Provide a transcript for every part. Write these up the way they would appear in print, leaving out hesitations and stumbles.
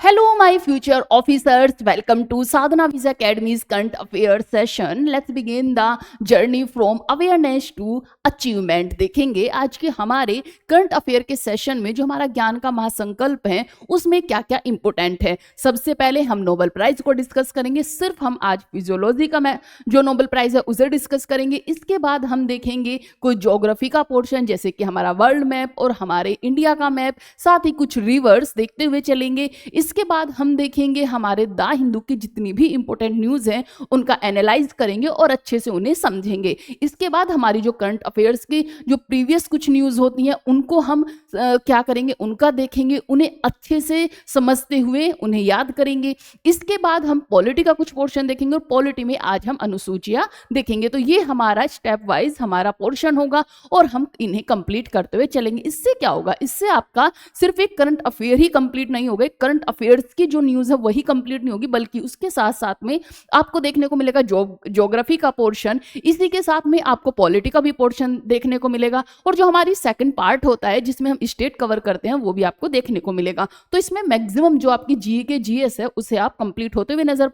Hello, my future officers. Welcome to Sadhana Visa Academy's current affairs session. Let's begin the journey from awareness to achievement. देखेंगे आज के हमारे current affair के session में जो हमारा ज्ञान का महासंकल्प है उसमें क्या क्या इंपोर्टेंट है। सबसे पहले हम नोबेल प्राइज को डिस्कस करेंगे। सिर्फ हम आज फिजियोलॉजी का जो नोबेल प्राइज है उसे डिस्कस करेंगे। इसके बाद हम देखेंगे कोई ज्योग्राफी का पोर्शन जैसे कि हमारा वर्ल्ड मैप और हमारे इंडिया का मैप, साथ ही कुछ रिवर्स देखते हुए चलेंगे। इसके बाद हम देखेंगे हमारे द हिंदू की जितनी भी इंपॉर्टेंट न्यूज हैं उनका एनालाइज करेंगे और अच्छे से उन्हें समझेंगे। इसके बाद हमारी जो करंट अफेयर्स की जो प्रीवियस कुछ न्यूज होती हैं उनको हम क्या करेंगे, उनका देखेंगे, उन्हें अच्छे से समझते हुए उन्हें याद करेंगे। इसके बाद हम पॉलिटी का कुछ पोर्शन देखेंगे और पॉलिटी में आज हम अनुसूचियां देखेंगे। तो ये हमारा स्टेप वाइज हमारा पोर्शन होगा और हम इन्हें कंप्लीट करते हुए चलेंगे। इससे क्या होगा, इससे आपका सिर्फ एक करंट अफेयर ही कंप्लीट नहीं होगा, करंट अफेयर्स की जो न्यूज है वही कंप्लीट नहीं होगी, बल्कि उसके साथ साथ में आपको देखने को मिलेगा ज्योग्राफी का पोर्शन, इसी के साथ में आपको पॉलिटी का भी पोर्शन देखने को मिलेगा और जो हमारी सेकंड पार्ट होता है जिसमें हम स्टेट कवर करते हैं वो भी आपको देखने को मिलेगा। तो इसमें मैक्सिमम जो आपकी जीए के जीएस है उसे आप कंप्लीट होते हुए नजर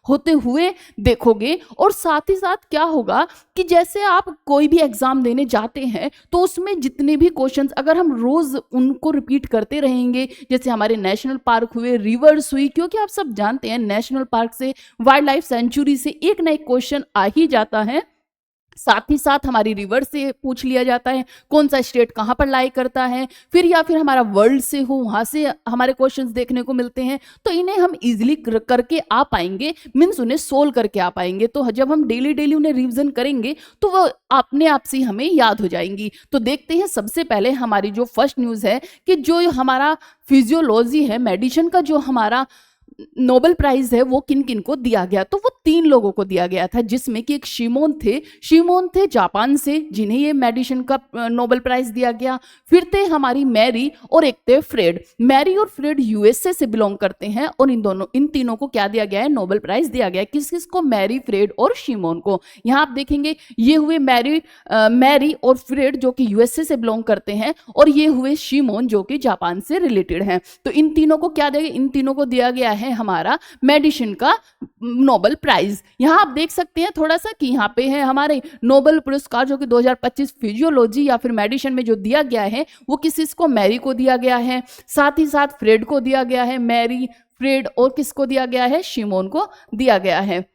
होते हुए देखोगे। और साथ ही साथ क्या होगा कि जैसे आप कोई भी एग्जाम देने जाते हैं तो उसमें जितने भी क्वेश्चंस अगर हम रोज उनको रिपीट करते रहेंगे, जैसे हमारे नेशनल पार्क हुए, रिवर्स हुई, क्योंकि आप सब जानते हैं नेशनल पार्क से, वाइल्ड लाइफ सेंचुरी से एक ना एक क्वेश्चन आ ही जाता है। साथ ही साथ हमारी रिवर से पूछ लिया जाता है कौन सा स्टेट कहाँ पर लाई करता है, या फिर हमारा वर्ल्ड से हो वहाँ से हमारे क्वेश्चंस देखने को मिलते हैं। तो इन्हें हम इजीली करके आ पाएंगे, मीन्स उन्हें सोल्व करके आ पाएंगे। तो जब हम डेली डेली उन्हें रिवीजन करेंगे तो वो अपने आप से हमें याद हो जाएंगी। तो देखते हैं सबसे पहले हमारी जो फर्स्ट न्यूज़ है कि जो हमारा फिजियोलॉजी है, मेडिसिन का जो हमारा नोबेल प्राइज है वो किन किन को दिया गया। तो वो 3 लोगों को दिया गया था, जिसमें कि एक शिमोन थे जापान से जिन्हें ये मेडिसिन का नोबेल प्राइज दिया गया। फिर थे हमारी मैरी और एक थे फ्रेड। मैरी और फ्रेड यूएसए से बिलोंग करते हैं और इन तीनों को क्या दिया गया है, नोबेल प्राइज दिया गया है। किस किस को, मैरी, फ्रेड और शिमोन को। यहाँ आप देखेंगे ये हुए मैरी और फ्रेड जो कि यूएसए से बिलोंग करते हैं और ये हुए शिमोन जो कि जापान से रिलेटेड हैं। तो इन तीनों को क्या दिया गया, इन तीनों को दिया गया है हमारा मेडिसिन का नोबेल प्राइज। यहां आप देख सकते हैं थोड़ा सा कि यहाँ पे है हमारे नोबेल पुरस्कार जो कि 2025 फिजियोलॉजी या फिर मेडिसिन में जो दिया गया है वो किसको, मैरी को दिया गया है, साथ ही साथ फ्रेड को दिया गया है, मैरी, फ्रेड और किसको दिया गया है, शिमोन को दिया गया है।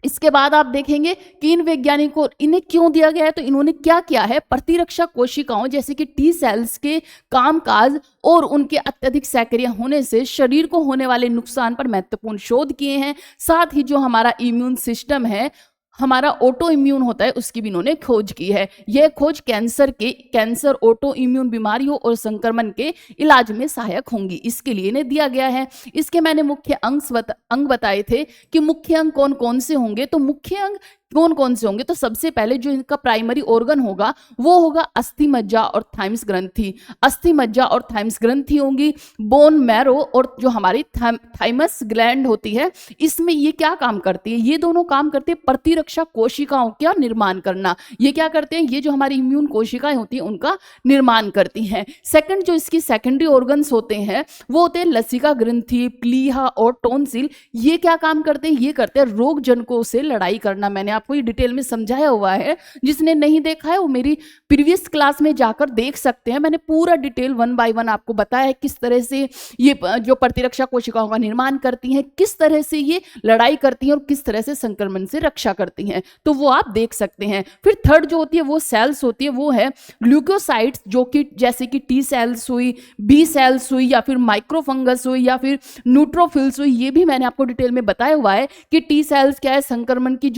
इसके बाद आप देखेंगे कि इन वैज्ञानिकों इन्हें क्यों दिया गया है। तो इन्होंने क्या किया है, प्रतिरक्षा कोशिकाओं जैसे कि टी सेल्स के कामकाज और उनके अत्यधिक सक्रिय होने से शरीर को होने वाले नुकसान पर महत्वपूर्ण शोध किए हैं। साथ ही जो हमारा इम्यून सिस्टम है, हमारा ऑटो इम्यून होता है, उसकी भी इन्होंने खोज की है। यह खोज कैंसर, ऑटो इम्यून बीमारियों और संक्रमण के इलाज में सहायक होंगी, इसके लिए इन्हें दिया गया है। इसके मैंने मुख्य अंग बताए थे कि मुख्य अंग कौन कौन से होंगे। तो मुख्य अंग कौन कौन से होंगे, तो सबसे पहले जो इनका प्राइमरी ऑर्गन होगा वो होगा अस्थि मज्जा और थाइमस ग्रंथि। अस्थि मज्जा और थाइमस ग्रंथि होंगी। बोन मैरो और जो हमारी थाइमस ग्लैंड होती है, इसमें ये क्या काम करती है, ये दोनों काम करते हैं प्रतिरक्षा कोशिकाओं का निर्माण करना। ये क्या करते हैं, ये जो हमारी इम्यून कोशिकाएं होती हैं उनका निर्माण करती हैं। सेकंड जो इसकी सेकेंडरी ऑर्गन्स होते हैं वो होते हैं लसिका ग्रंथि, प्लीहा और टॉन्सिल। ये क्या काम करते हैं, ये करते हैं रोग जनकों से लड़ाई करना। मैंने आपको ये डिटेल में समझाया हुआ है, जिसने नहीं देखा है वो मेरी प्रीवियस क्लास में जाकर देख सकते हैं। मैंने पूरा डिटेल 1 बाय 1 आपको बताया है किस तरह से ये जो प्रतिरक्षा कोशिकाओं का निर्माण करती हैं, किस तरह से ये लड़ाई करती हैं और किस तरह से संक्रमण से रक्षा करती हैं, तो वो आप देख सकते हैं। फिर थर्ड जो होती है वो सेल्स होती है, वो है ग्लूकोसाइड्स, जो कि जैसे कि टी सेल्स हुई, बी सेल्स हुई, या फिर माइक्रोफंगस हुई, या फिर न्यूट्रोफिल्स हुई। ये भी मैंने आपको डिटेल में बताया हुआ है कि टी सेल्स क्या है, संक्रमण की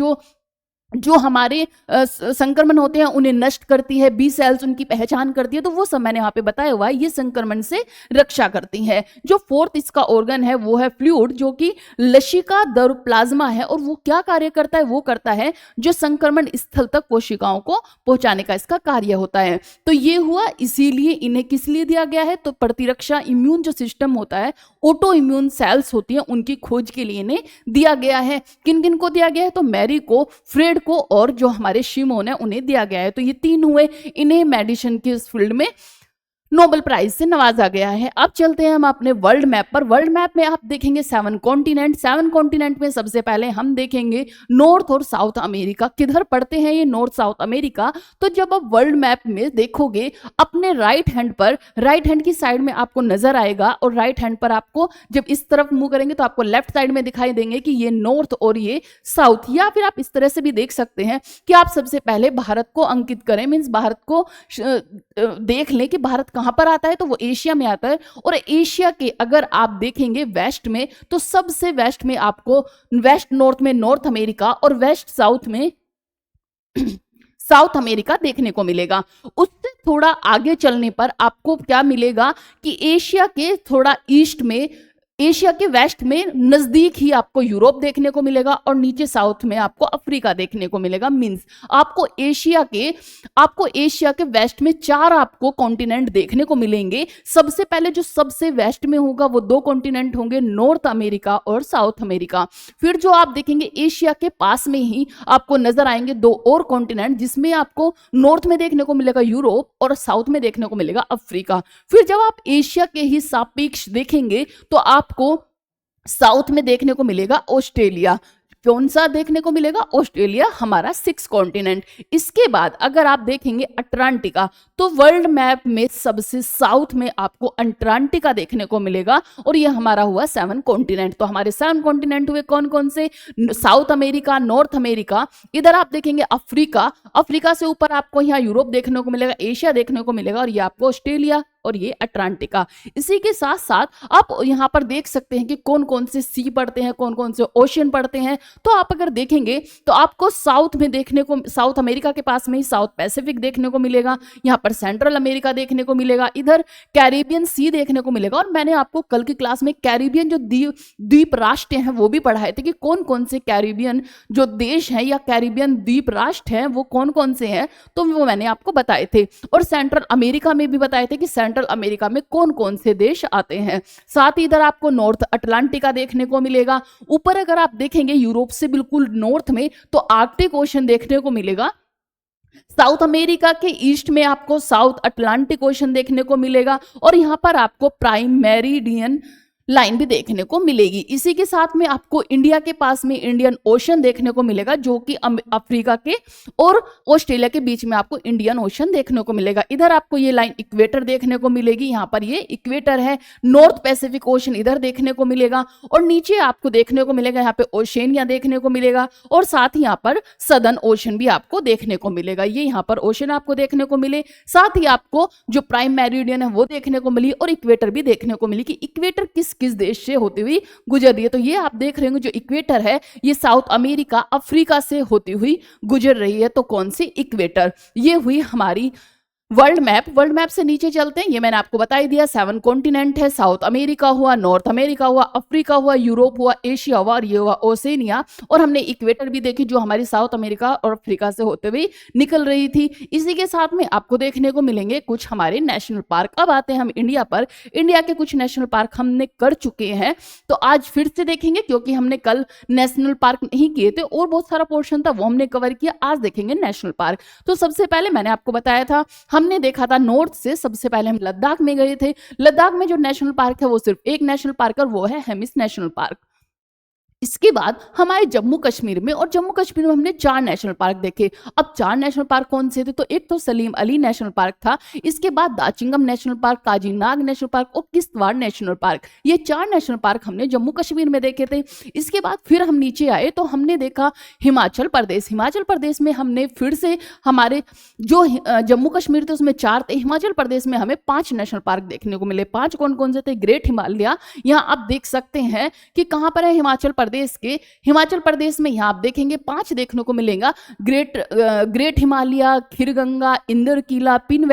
जो हमारे संक्रमण होते हैं उन्हें नष्ट करती है, बी सेल्स उनकी पहचान करती है। तो वो सब मैंने यहाँ पे बताया हुआ है, ये संक्रमण से रक्षा करती है। जो फोर्थ इसका ऑर्गन है वो है फ्लूइड, जो कि लसिका दर प्लाज्मा है और वो क्या कार्य करता है, वो करता है जो संक्रमण स्थल तक कोशिकाओं को पहुंचाने का इसका कार्य होता है। तो ये हुआ, इसीलिए इन्हें किस लिए दिया गया है, तो प्रतिरक्षा इम्यून जो सिस्टम होता है, ऑटो इम्यून सेल्स होती है, उनकी खोज के लिए इन्हें दिया गया है। किन किन को दिया गया है, तो मैरी को, फ्रेड को और जो हमारे शिमोन है उन्हें दिया गया है। तो ये 3 हुए, इन्हें मेडिसिन के इस फील्ड में नोबेल प्राइज से नवाजा गया है। अब चलते हैं हम अपने वर्ल्ड मैप पर। वर्ल्ड मैप में आप देखेंगे 7 कॉन्टिनेंट। 7 कॉन्टिनेंट में सबसे पहले हम देखेंगे नॉर्थ और साउथ अमेरिका। किधर पड़ते हैं ये नॉर्थ साउथ अमेरिका? तो जब आप वर्ल्ड मैप में देखोगे अपने राइट हैंड पर, राइट हैंड की साइड में आपको नजर आएगा, और राइट हैंड पर आपको जब इस तरफ मुंह करेंगे तो आपको लेफ्ट साइड में दिखाई देंगे कि ये नॉर्थ और ये साउथ। या फिर आप इस तरह से भी देख सकते हैं कि आप सबसे पहले भारत को अंकित करें, मीन्स भारत को देख लें कि भारत कहां पर आता है, तो वो एशिया में आता है। और एशिया के अगर आप देखेंगे वेस्ट में, तो सबसे वेस्ट में आपको, वेस्ट नॉर्थ में नॉर्थ अमेरिका और वेस्ट साउथ में साउथ अमेरिका देखने को मिलेगा। उससे थोड़ा आगे चलने पर आपको क्या मिलेगा कि एशिया के थोड़ा ईस्ट में, एशिया के वेस्ट में नजदीक ही आपको यूरोप देखने को मिलेगा, और नीचे साउथ में आपको अफ्रीका देखने को मिलेगा। मींस आपको एशिया के वेस्ट में 4 आपको कॉन्टिनेंट देखने को मिलेंगे। सबसे पहले जो सबसे वेस्ट में होगा वो 2 कॉन्टिनेंट होंगे, नॉर्थ अमेरिका और साउथ अमेरिका। फिर जो आप देखेंगे एशिया के पास में ही आपको नजर आएंगे 2 और कॉन्टिनेंट, जिसमें आपको नॉर्थ में देखने को मिलेगा यूरोप और साउथ में देखने को मिलेगा अफ्रीका। फिर जब आप एशिया के ही सापेक्ष देखेंगे तो आपको साउथ में देखने को मिलेगा ऑस्ट्रेलिया। कौन सा देखने को मिलेगा? ऑस्ट्रेलिया, हमारा 6 कॉन्टिनेंट। इसके बाद अगर आप देखेंगे अटलांटिका, तो वर्ल्ड मैप में सबसे साउथ में आपको अटलांटिका देखने को मिलेगा, और ये हमारा हुआ 7 कॉन्टिनेंट। तो हमारे 7 कॉन्टिनेंट हुए कौन कौन से? साउथ अमेरिका, नॉर्थ अमेरिका, इधर आप देखेंगे अफ्रीका, अफ्रीका से ऊपर आपको यहाँ यूरोप देखने को मिलेगा, एशिया देखने को मिलेगा, और ये आपको ऑस्ट्रेलिया और ये अटलांटिका। इसी के साथ साथ आप यहाँ पर देख सकते हैं कि कौन कौन से सी पड़ते हैं, कौन कौन से ओशियन पड़ते हैं। तो आप अगर देखेंगे तो आपको साउथ में देखने को, साउथ अमेरिका के पास में ही साउथ पैसिफिक देखने को मिलेगा, यहाँ पर सेंट्रल अमेरिका देखने को मिलेगा, इधर कैरिबियन सी देखने को मिलेगा। और मैंने आपको कल की क्लास में कैरिबियन जो द्वीप राष्ट्र हैं वो भी पढ़ाए थे कि कौन कौन से कैरिबियन जो देश हैं या कैरिबियन द्वीप राष्ट्र हैं वो कौन कौन से हैं, तो वो मैंने आपको बताए थे। और सेंट्रल अमेरिका में भी बताए थे कि सेंट्रल अमेरिका में कौन कौन से देश आते हैं। साथ ही इधर आपको नॉर्थ अटलांटिका देखने को मिलेगा। ऊपर अगर आप देखेंगे यूरोप से बिल्कुल नॉर्थ में तो आर्कटिक ओशन देखने को मिलेगा। साउथ अमेरिका के ईस्ट में आपको साउथ अटलांटिक ओशन देखने को मिलेगा, और यहां पर आपको प्राइम मेरिडियन लाइन भी देखने को मिलेगी। इसी के साथ में आपको इंडिया के पास में इंडियन ओशन देखने को मिलेगा, जो कि अफ्रीका के और ऑस्ट्रेलिया के बीच में आपको इंडियन ओशन देखने को मिलेगा। इधर आपको ये लाइन इक्वेटर देखने को मिलेगी, यहाँ पर ये इक्वेटर है। नॉर्थ पैसिफिक ओशन इधर देखने को मिलेगा, और नीचे आपको देखने को मिलेगा यहाँ पे ओशेनिया देखने को मिलेगा, और साथ ही यहाँ पर सदर्न ओशन भी आपको देखने को मिलेगा। ये यहाँ पर ओशन आपको देखने को मिले, साथ ही आपको जो प्राइम मेरिडियन है वो देखने को मिली, और इक्वेटर भी देखने को मिली कि इक्वेटर किस देश से होती हुई गुजर रही है। तो ये आप देख रहे होंगे जो इक्वेटर है ये साउथ अमेरिका, अफ्रीका से होती हुई गुजर रही है। तो कौन सी? इक्वेटर। ये हुई हमारी वर्ल्ड मैप। वर्ल्ड मैप से नीचे चलते हैं, ये मैंने आपको बता ही दिया 7 कॉन्टिनेंट है। साउथ अमेरिका हुआ, नॉर्थ अमेरिका हुआ, अफ्रीका हुआ, यूरोप हुआ, एशिया हुआ, और ये हुआ ओसेनिया। और हमने इक्वेटर भी देखी जो हमारी साउथ अमेरिका और अफ्रीका से होते हुए निकल रही थी। इसी के साथ में आपको देखने को मिलेंगे कुछ हमारे नेशनल पार्क। अब आते हैं हम इंडिया पर। इंडिया के कुछ नेशनल पार्क हमने कर चुके हैं, तो आज फिर से देखेंगे, क्योंकि हमने कल नेशनल पार्क नहीं किए थे और बहुत सारा पोर्शन था वो हमने कवर किया। आज देखेंगे नेशनल पार्क। तो सबसे पहले मैंने आपको बताया था, हमने देखा था नॉर्थ से सबसे पहले हम लद्दाख में गए थे। लद्दाख में जो नेशनल पार्क है वो सिर्फ एक नेशनल पार्क है, वो है हेमिस नेशनल पार्क। इसके बाद हमारे जम्मू कश्मीर में, और जम्मू कश्मीर में हमने 4 नेशनल पार्क देखे। अब 4 नेशनल पार्क कौन से थे? तो एक तो सलीम अली नेशनल पार्क था, इसके बाद Dachigam national park, Kazinag national park और किश्तवाड़ नेशनल पार्क। ये 4 नेशनल पार्क हमने जम्मू कश्मीर में देखे थे। इसके बाद फिर हम नीचे आए तो हमने देखा हिमाचल प्रदेश। हिमाचल प्रदेश में हमने फिर से हमारे जो जम्मू कश्मीर थे उसमें 4 थे, हिमाचल प्रदेश में हमें 5 नेशनल पार्क देखने को मिले। 5 कौन कौन से थे? ग्रेट हिमालय, यहाँ आप देख सकते हैं कि कहाँ पर है हिमाचल प्रदेश के। हिमाचल प्रदेश में यहाँ आप देखेंगे 5 देखने को मिलेगा। ग्रेट हिमालय, खीरगंगा, इंदर किला, पिन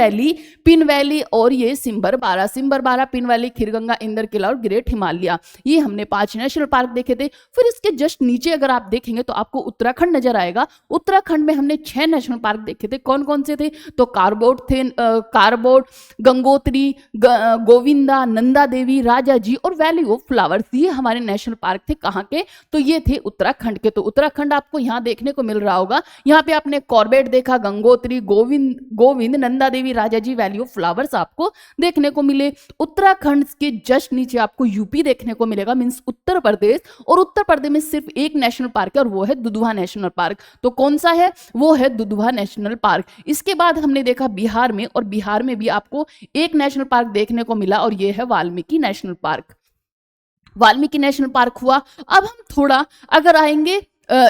वैली और ये सिम्बरबारा, पिन वैली, खीरगंगा, इंदर किला और ग्रेट हिमालय। ये हमने 5 नेशनल पार्क देखे थे। फिर इसके जस्ट नीचे अगर आप देखेंगे तो आपको उत्तराखंड नजर आएगा। उत्तराखंड में हमने 6 नेशनल पार्क देखे थे। कौन कौन से थे? तो कारबोट, गंगोत्री, गोविंदा, नंदा देवी, राजा जी और वैली ऑफ फ्लावर्स। ये हमारे नेशनल पार्क थे। कहाँ के? तो ये थे उत्तराखंड के। तो उत्तराखंड आपको यहाँ देखने को मिल रहा होगा। यहाँ पे आपने कॉर्बेट देखा, Gangotri, Govind, Nanda Devi, Rajaji valley of flowers आपको देखने को मिले। उत्तराखंड के जस्ट नीचे आपको यूपी देखने को मिलेगा, मींस उत्तर प्रदेश। और उत्तर प्रदेश में सिर्फ एक नेशनल पार्क है और वो है दुधवा नेशनल पार्क। तो कौन सा है? वो है दुधवा नेशनल पार्क। इसके बाद हमने देखा बिहार में, और बिहार में भी आपको एक नेशनल पार्क देखने को मिला और ये है Valmiki national park. Valmiki national park हुआ। अब हम थोड़ा अगर आएंगे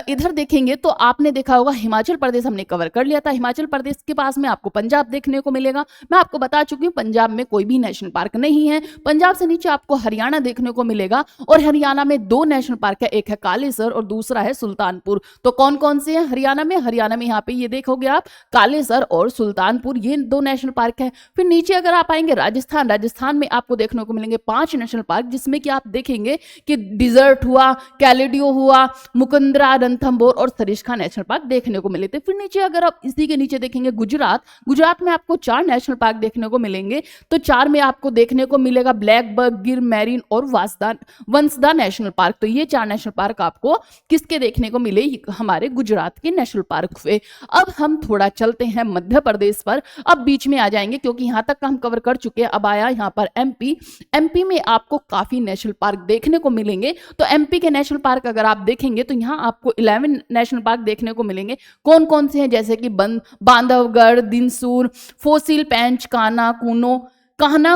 इधर देखेंगे तो आपने देखा होगा हिमाचल प्रदेश हमने कवर कर लिया था। हिमाचल प्रदेश के पास में आपको पंजाब देखने को मिलेगा। मैं आपको बता चुकी हूँ पंजाब में कोई भी नेशनल पार्क नहीं है। पंजाब से नीचे आपको हरियाणा देखने को मिलेगा और हरियाणा में दो नेशनल पार्क है, एक है कालेसर और दूसरा है सुल्तानपुर। तो कौन कौन से हैं हरियाणा में? हरियाणा में यहाँ पे ये देखोगे आप कालेसर और सुल्तानपुर, ये दो नेशनल पार्क है। फिर नीचे अगर आप आएंगे राजस्थान, राजस्थान में आपको देखने को मिलेंगे 5 नेशनल पार्क, जिसमें कि आप देखेंगे कि डिजर्ट हुआ, कैलेडियो हुआ, मुकुंदरा, रणथंभौर और सरिस्का नेशनल पार्क देखने को मिले थे। फिर नीचे अगर आप इसी के नीचे देखेंगे गुजरात, गुजरात में आपको 4 नेशनल पार्क देखने को मिलेंगे। तो 4 में आपको देखने को मिलेगा ब्लैक बक, गिर, मैरिन और वंसदा नेशनल पार्क। तो ये 4 नेशनल पार्क आपको किसके देखने को मिले? हमारे गुजरात के नेशनल पार्क हुए। अब हम थोड़ा चलते हैं मध्य प्रदेश पर, अब बीच में आ जाएंगे क्योंकि यहां तक हम कवर कर चुके हैं। अब आया यहां पर एमपी। एमपी में आपको काफी नेशनल पार्क देखने को मिलेंगे। तो एमपी के नेशनल पार्क अगर आप देखेंगे तो यहां आपको 11 नेशनल पार्क देखने को मिलेंगे। कौन कौन से हैं? जैसे कि बांधवगढ़, दिनसूर, फोसिल, पेंच, कान्हा,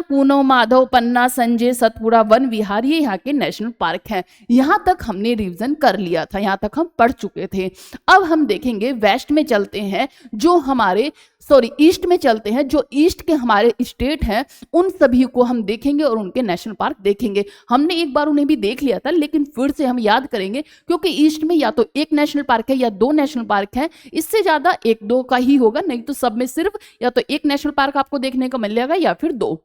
कूनो, माधव, पन्ना, संजय, सतपुड़ा, वन विहार, ये यहाँ के नेशनल पार्क हैं। यहाँ तक हमने रिवीजन कर लिया था, यहाँ तक हम पढ़ चुके थे। अब हम देखेंगे वेस्ट में चलते हैं, जो हमारे ईस्ट में चलते हैं। जो ईस्ट के हमारे स्टेट हैं उन सभी को हम देखेंगे और उनके नेशनल पार्क देखेंगे। हमने एक बार उन्हें भी देख लिया था लेकिन फिर से हम याद करेंगे क्योंकि ईस्ट में या तो एक नेशनल पार्क है या 2 नेशनल पार्क हैं। इससे ज्यादा 1-2 का ही होगा, नहीं तो सब में सिर्फ या तो एक नेशनल पार्क आपको देखने को मिलेगा या फिर 2।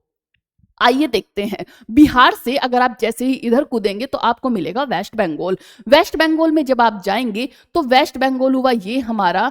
आइए देखते हैं बिहार से अगर आप जैसे ही इधर कूदेंगे तो आपको मिलेगा वेस्ट बंगाल। वेस्ट बंगाल में जब आप जाएंगे तो वेस्ट बंगाल हुआ ये हमारा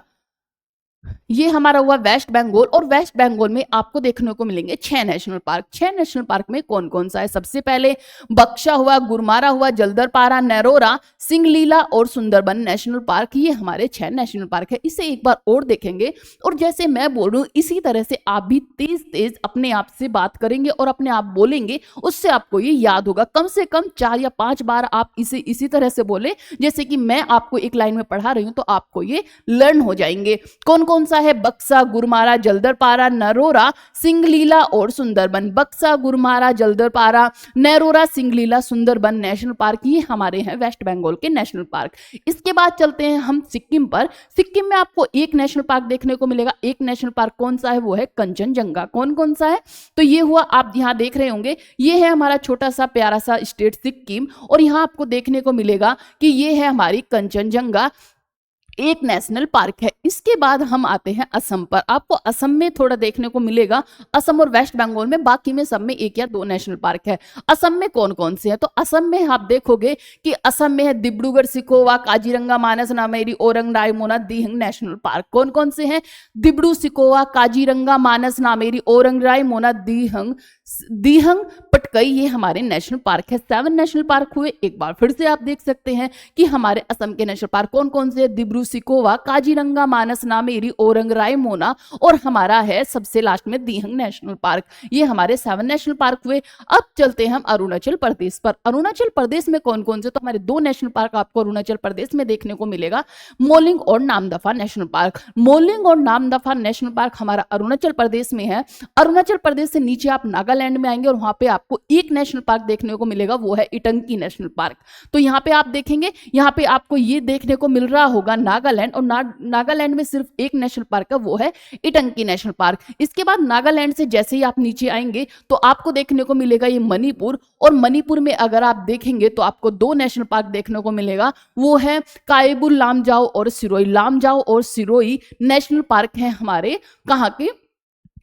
हुआ वेस्ट बंगाल। और वेस्ट बंगाल में आपको देखने को मिलेंगे 6 नेशनल पार्क। 6 नेशनल पार्क में कौन कौन सा है? सबसे पहले बक्सा हुआ, गुरमारा हुआ, जलदरपारा, नरोरा, सिंगलीला और सुंदरबन नेशनल पार्क। ये हमारे 6 नेशनल पार्क है। इसे एक बार और देखेंगे और जैसे मैं बोल रही हूँ इसी तरह से आप भी तेज तेज अपने आप से बात करेंगे और अपने आप बोलेंगे, उससे आपको ये याद होगा। कम से कम 4 या 5 बार आप इसे इसी तरह से बोले जैसे कि मैं आपको एक लाइन में पढ़ा रही हूँ, तो आपको ये लर्न हो जाएंगे। कौन कौन सा है? बक्सा, गुरमारा, जलदरपारा, नरोरा, सिंगलीला और सुंदरबन। बक्सा, गुरमारा, जलदरपारा, नरोरा, सिंगलीला, सुंदरबन नेशनल पार्क, ये हमारे हैं वेस्ट बंगाल के नेशनल पार्क। इसके बाद चलते हैं हम सिक्किम पर। सिक्किम में आपको एक नेशनल पार्क देखने को मिलेगा। एक नेशनल पार्क कौन सा है? वो है कंचनजंगा। कौन कौन सा है? तो ये हुआ, आप यहां देख रहे होंगे, ये है हमारा छोटा सा प्यारा सा स्टेट सिक्किम और यहां आपको देखने को मिलेगा कि ये है हमारी कंचनजंगा, एक नेशनल पार्क है। इसके बाद हम आते हैं असम पर। आपको असम में थोड़ा देखने को मिलेगा, असम और वेस्ट बंगाल में, बाकी में सब में 1 या 2 नेशनल पार्क है। असम में कौन कौन से हैं? तो असम में आप देखोगे कि असम में है डिब्रूगढ़, सिकोवा, काजीरंगा, मानस, नामेरी, ओरंग, रायमोना, दिहंग नेशनल पार्क। कौन कौन से हैं? डिब्रू, सिकोवा, काजीरंगा, मानस, नामेरी, ओरंग, रायमोना, दिहंग, पटकई, ये हमारे नेशनल पार्क है। 7 नेशनल पार्क हुए। एक बार फिर से आप देख सकते हैं कि हमारे असम के नेशनल पार्क कौन कौन से? डिब्रू, सिकोवा, काजीरंगा, मानस, नामेरी, ओरंग, रायमोना और हमारा है सबसे लास्ट में दिहंग नेशनल पार्क। ये हमारे 7 नेशनल पार्क हुए। अब चलते हैं हम अरुणाचल प्रदेश पर। अरुणाचल प्रदेश में कौन कौन से? तो हमारे 2 नेशनल पार्क आपको अरुणाचल प्रदेश में देखने को मिलेगा, मोलिंग और नामदफा नेशनल पार्क। मोलिंग और नामदफा नेशनल पार्क हमारा अरुणाचल प्रदेश में है। अरुणाचल प्रदेश से नीचे आप नागालैंड में आएंगे और वहां पे आपको एक नेशनल पार्क देखने को मिलेगा, वो है इटंकी नेशनल पार्क। तो यहाँ पे आप देखेंगे, यहाँ पे आपको ये देखने को मिल रहा होगा नागालैंड, और नागालैंड में सिर्फ एक नेशनल पार्क है, वो है इटंकी नेशनल पार्क। इसके बाद नागालैंड से जैसे ही आप नीचे आएंगे तो आपको देखने को मिलेगा ये मणिपुर, और मणिपुर में अगर आप देखेंगे तो आपको 2 नेशनल पार्क देखने को मिलेगा, वो है कायबुल लामजाओ और सिरोई। लामजाओ और सिरोई नेशनल पार्क है हमारे कहाँ के?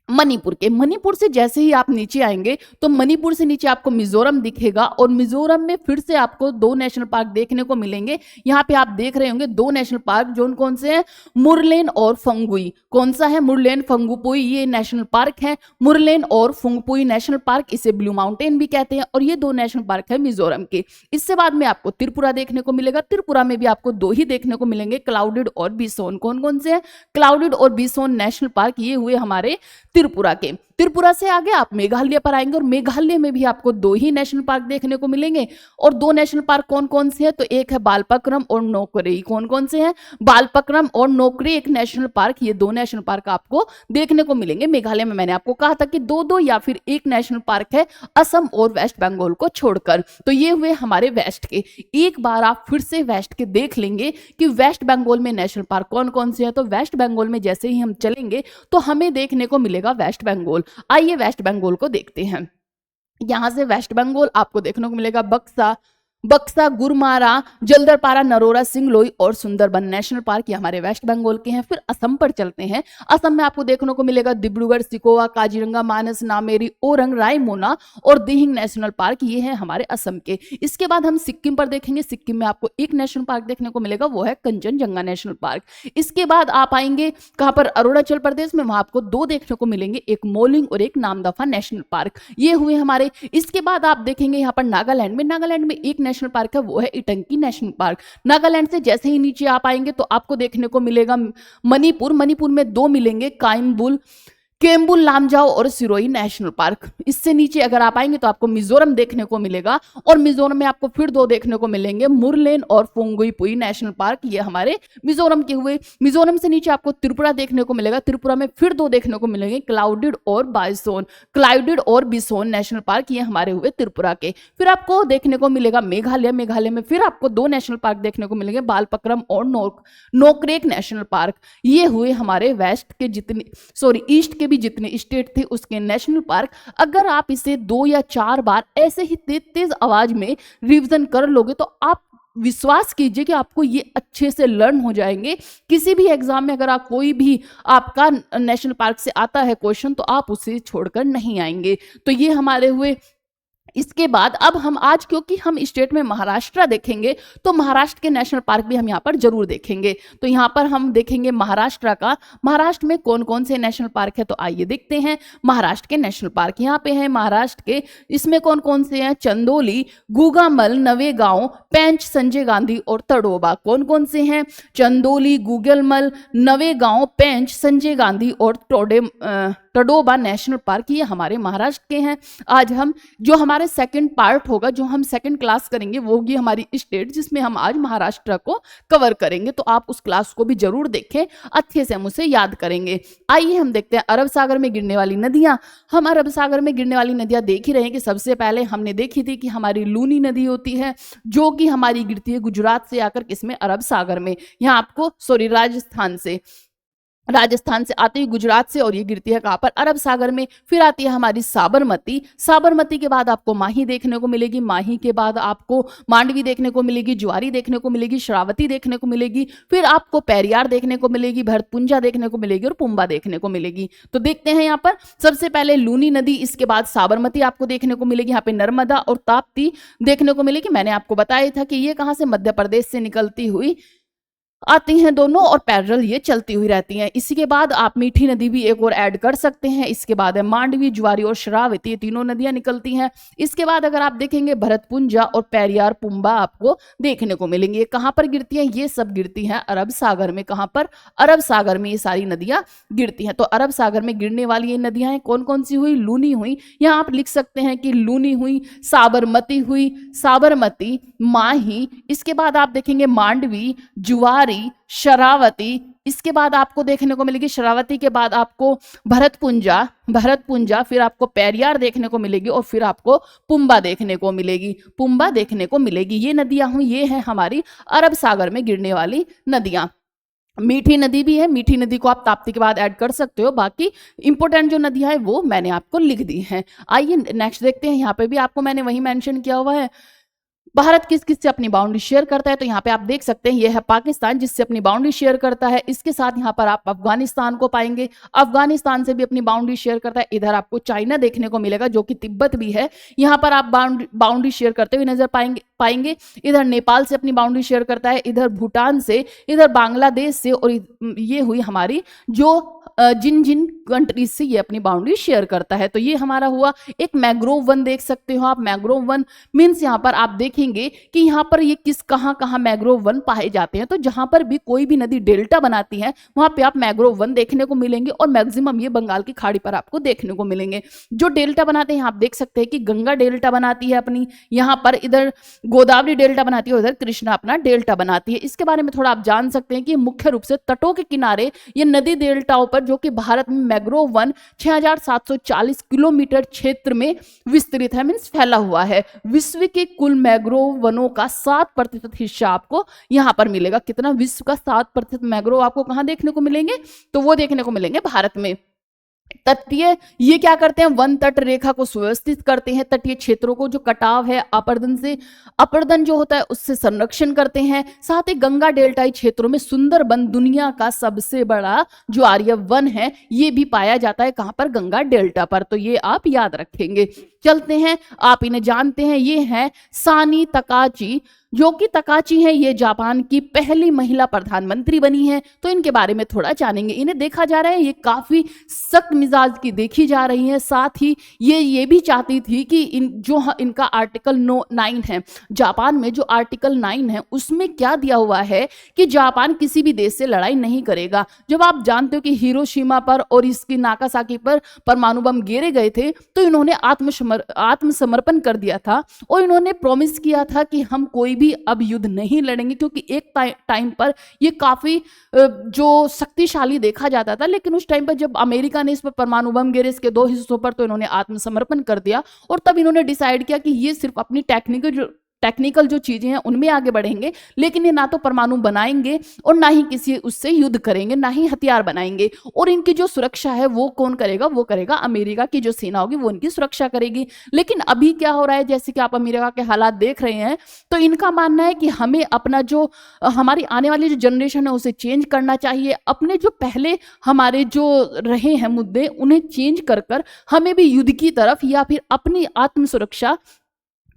मणिपुर से जैसे ही आप नीचे आएंगे तो मणिपुर से नीचे आपको मिजोरम दिखेगा और मिजोरम में फिर से आपको दो नेशनल पार्क देखने को मिलेंगे। यहाँ पे आप देख रहे होंगे दो नेशनल पार्क, जो कौन से हैं, मुरलेन और फंगुई। कौन सा है, मुरलेन फंगुपुई, ये नेशनल पार्क है। मुरलेन और फंगुपुई नेशनल पार्क, इसे ब्लू माउंटेन भी कहते हैं, और ये दो नेशनल पार्क है मिजोरम के। इससे बाद में आपको त्रिपुरा देखने को मिलेगा। त्रिपुरा में भी आपको दो ही देखने को मिलेंगे, क्लाउडेड और बिसोन। कौन कौन से हैं, क्लाउडेड और बिसोन नेशनल पार्क, ये हुए हमारे त्रिपुरा के। त्रिपुरा से आगे आप मेघालय पर आएंगे और मेघालय में भी आपको दो ही नेशनल पार्क देखने को मिलेंगे। और दो नेशनल पार्क कौन कौन से हैं, तो एक है बालपक्रम और नोकरेई। कौन कौन से हैं, बालपक्रम और नोकरेई एक नेशनल पार्क, ये दो नेशनल पार्क आपको देखने को मिलेंगे मेघालय में। मैंने आपको कहा था कि दो दो या फिर एक नेशनल पार्क है असम और वेस्ट बंगाल को छोड़कर। तो ये हुए हमारे वेस्ट के। एक बार आप फिर से वेस्ट के देख लेंगे कि वेस्ट बंगाल में नेशनल पार्क कौन कौन से हैं। तो वेस्ट बंगाल में जैसे ही हम चलेंगे तो हमें देखने को मिलेगा वेस्ट बंगाल। आइए वेस्ट बंगाल को देखते हैं। यहां से वेस्ट बंगाल आपको देखने को मिलेगा बक्सा, गुरमारा, जल्दरपारा, नरोरा, सिंगलोई और सुंदरबन नेशनल पार्क, ये हमारे वेस्ट बंगाल के हैं। फिर असम पर चलते हैं। असम में आपको देखने को मिलेगा डिब्रूगढ़, सिकोवा, काजीरंगा, मानस, नामेरी, ओरंग, रायमोना और दिहिंग नेशनल पार्क, ये है हमारे असम के। इसके बाद हम सिक्किम पर देखेंगे। सिक्किम में आपको एक नेशनल पार्क देखने को मिलेगा, वो है कंचनजंगा नेशनल पार्क। इसके बाद आप आएंगे कहां पर, अरुणाचल प्रदेश में, वहां आपको दो देखने को मिलेंगे, एक मोलिंग और एक नामदफा नेशनल पार्क, ये हुए हमारे। इसके बाद आप देखेंगे यहाँ पर नागालैंड में एक नेशनल पार्क है, वो है इटंकी नेशनल पार्क। नागालैंड से जैसे ही नीचे आप आएंगे तो आपको देखने को मिलेगा मणिपुर में दो मिलेंगे, केम्बुल लामजाओ और सिरोही नेशनल पार्क। इससे नीचे अगर आप आएंगे तो आपको मिजोरम देखने को मिलेगा, और मिजोरम में आपको फिर दो देखने को मिलेंगे, मुरलेन और फुंगुइपुई नेशनल पार्क, ये हमारे मिजोरम के हुए। मिजोरम से नीचे आपको त्रिपुरा देखने को मिलेगा। त्रिपुरा में फिर दो देखने को मिलेंगे, क्लाउडेड और बिसोन नेशनल पार्क, ये हमारे हुए त्रिपुरा के। फिर आपको देखने को मिलेगा मेघालय में फिर आपको दो नेशनल पार्क देखने को मिलेंगे, बालपक्रम और नोकरेक नेशनल पार्क, ये हुए हमारे ईस्ट के भी जितने स्टेट थे उसके नेशनल पार्क। अगर आप इसे 2 या 4 बार ऐसे ही तेज आवाज में रिवीजन कर लोगे तो आप विश्वास कीजिए कि आपको ये अच्छे से लर्न हो जाएंगे। किसी भी एग्जाम में अगर आप कोई भी आपका नेशनल पार्क से आता है क्वेश्चन तो आप उसे छोड़कर नहीं आएंगे। तो ये हमारे हुए। इसके बाद अब हम आज, क्योंकि हम स्टेट में महाराष्ट्र देखेंगे तो महाराष्ट्र के नेशनल पार्क भी हम यहाँ पर जरूर देखेंगे। तो यहाँ पर हम देखेंगे महाराष्ट्र में कौन कौन से नेशनल पार्क है। तो आइए देखते हैं महाराष्ट्र के नेशनल पार्क। यहाँ पे है महाराष्ट्र के, इसमें कौन कौन से हैं, चंदोली, गुगामल, नवेगांव, पेंच, संजय गांधी और तड़ोबा। कौन कौन से हैं, चंदोली, गुगलमल, नवेगांव, पेंच, संजय गांधी और तड़ोबा नेशनल पार्क, ये हमारे महाराष्ट्र के हैं। आज हम जो हमारे सेकंड पार्ट होगा, जो हम सेकंड क्लास करेंगे, वो होगी हमारी स्टेट, जिसमें हम आज महाराष्ट्र को कवर करेंगे। तो आप उस क्लास को भी जरूर देखें, अच्छे से हम उसे याद करेंगे। आइए हम देखते हैं अरब सागर में गिरने वाली नदियां। हम अरब सागर में गिरने वाली नदियां देख ही रहे हैं कि सबसे पहले हमने देखी थी कि हमारी लूनी नदी होती है, जो कि हमारी गिरती है गुजरात से आकर किसमें, अरब सागर में। यहाँ आपको राजस्थान से आती है गुजरात से, और ये गिरती है कहां पर, अरब सागर में। फिर आती है हमारी साबरमती के बाद आपको माही देखने को मिलेगी। माही के बाद आपको मांडवी देखने को मिलेगी, ज्वारी देखने को मिलेगी, श्रावती देखने को मिलेगी। फिर आपको पेरियार देखने को मिलेगी, भरतपुंजा देखने को मिलेगी और पुंबा देखने को मिलेगी। तो देखते हैं यहाँ पर सबसे पहले लूनी नदी, इसके बाद साबरमती आपको देखने को मिलेगी। यहाँ पे नर्मदा और ताप्ती देखने को मिलेगी। मैंने आपको बताया था कि ये कहाँ से, मध्य प्रदेश से निकलती हुई आती हैं दोनों, और पैरेलल ये चलती हुई रहती हैं। इसी के बाद आप मीठी नदी भी एक और ऐड कर सकते हैं। इसके बाद है मांडवी, ज्वारी और श्रावती, ये तीनों नदियां निकलती हैं। इसके बाद अगर आप देखेंगे भरतपुंजा और पेरियार, पुंबा आपको देखने को मिलेंगे। ये कहां पर गिरती हैं, ये सब गिरती हैं अरब सागर में। कहां पर, अरब सागर में ये सारी नदियां गिरती हैं। तो अरब सागर में गिरने वाली ये नदियां हैं, कौन कौन सी हुई, लूनी हुई। यहाँ आप लिख सकते हैं कि लूनी हुई, साबरमती, माही। इसके बाद आप देखेंगे मांडवी, जुआरी, शरावती। इसके बाद आपको देखने को मिलेगी शरावती के बाद आपको भरतपुंजा, फिर आपको पेरियार देखने को मिलेगी और फिर आपको पुंबा देखने को मिलेगी। ये नदियां हुई, ये है हमारी अरब सागर में गिरने वाली नदियां। मीठी नदी भी है, मीठी नदी को आप ताप्ती के बाद ऐड कर सकते हो। बाकी इंपॉर्टेंट जो नदियां हैं वो मैंने आपको लिख दी हैं। आइए नेक्स्ट देखते हैं। यहाँ पे भी आपको मैंने वही मेंशन किया हुआ है, भारत किस किस से अपनी बाउंड्री शेयर करता है, तो यहाँ पे आप देख सकते हैं ये है पाकिस्तान जिससे अपनी बाउंड्री शेयर करता है। इसके साथ यहाँ पर आप अफगानिस्तान को पाएंगे, अफगानिस्तान से भी अपनी बाउंड्री शेयर करता है। इधर आपको चाइना देखने को मिलेगा जो कि तिब्बत भी है, यहाँ पर आप बाउंड्री शेयर करते हुए नजर पाएंगे। इधर नेपाल से अपनी बाउंड्री शेयर करता है, इधर भूटान से, इधर बांग्लादेश से, और ये हुई हमारी जो जिन जिन कंट्रीज से ये अपनी बाउंड्री शेयर करता है। तो ये हमारा हुआ एक मैंग्रोव वन, देख सकते हो आप। मैंग्रोव वन मीन्स यहाँ पर आप देखेंगे कि यहाँ पर ये किस कहाँ मैंग्रोव वन पाए जाते हैं। तो जहां पर भी कोई भी नदी डेल्टा बनाती है वहां पे आप मैंग्रोव वन देखने को मिलेंगे, और मैक्सिमम ये बंगाल की खाड़ी पर आपको देखने को मिलेंगे। जो डेल्टा बनाते हैं आप देख सकते हैं कि गंगा डेल्टा बनाती है अपनी यहाँ पर, इधर गोदावरी डेल्टा बनाती है, उधर कृष्णा अपना डेल्टा बनाती है। इसके बारे में थोड़ा आप जान सकते हैं कि मुख्य रूप से तटों के किनारे ये नदी डेल्टाओं पर, जो कि भारत में मैंग्रोव वन 6740 किलोमीटर क्षेत्र में विस्तृत है, मीन्स फैला हुआ है। विश्व के कुल मैंग्रोव वनों का 7% हिस्सा आपको यहाँ पर मिलेगा। कितना? विश्व का 7% मैंग्रोव आपको कहाँ देखने को मिलेंगे? तो वो देखने को मिलेंगे भारत में। तटीय, ये क्या करते हैं? वन तट रेखा को सुव्यवस्थित करते हैं, तटीय क्षेत्रों को जो कटाव है अपरदन जो होता है उससे संरक्षण करते हैं। साथ ही गंगा डेल्टाई क्षेत्रों में सुंदरबन दुनिया का सबसे बड़ा जो आर्य वन है ये भी पाया जाता है। कहां पर? गंगा डेल्टा पर। तो ये आप याद रखेंगे। चलते हैं, आप इन्हें जानते हैं, ये है सानी तकाची, जो कि तकाची है ये जापान की पहली महिला प्रधानमंत्री बनी है। तो इनके बारे में थोड़ा जानेंगे। इन्हें देखा जा रहा है ये काफी सख्त मिजाज की देखी जा रही है। साथ ही ये भी चाहती थी कि इनका आर्टिकल 9 है, जापान में जो आर्टिकल 9 है उसमें क्या दिया हुआ है कि जापान किसी भी देश से लड़ाई नहीं करेगा। जब आप जानते हो कि हिरोशिमा पर और इसकी नागासाकी पर परमाणु बम गिरे गए थे तो इन्होंने आत्मसमर्पण कर दिया था, और इन्होंने प्रॉमिस किया था कि हम कोई भी अब युद्ध नहीं लड़ेंगे, क्योंकि एक टाइम पर ये काफी जो शक्तिशाली देखा जाता था। लेकिन उस टाइम पर जब अमेरिका ने इस पर परमाणु बम गिरे इसके 2 हिस्सों पर, तो इन्होंने आत्मसमर्पण कर दिया, और तब इन्होंने डिसाइड किया कि ये सिर्फ अपनी टेक्निकल जो चीजें हैं उनमें आगे बढ़ेंगे, लेकिन ये ना तो परमाणु बनाएंगे और ना ही किसी उससे युद्ध करेंगे, ना ही हथियार बनाएंगे। और इनकी जो सुरक्षा है वो कौन करेगा? वो करेगा अमेरिका की जो सेना होगी, वो इनकी सुरक्षा करेगी। लेकिन अभी क्या हो रहा है, जैसे कि आप अमेरिका के हालात देख रहे हैं, तो इनका मानना है कि हमें अपना जो हमारी आने वाली जो जनरेशन है उसे चेंज करना चाहिए। अपने जो पहले हमारे जो रहे हैं मुद्दे उन्हें चेंज कर हमें भी युद्ध की तरफ या फिर अपनी आत्मसुरक्षा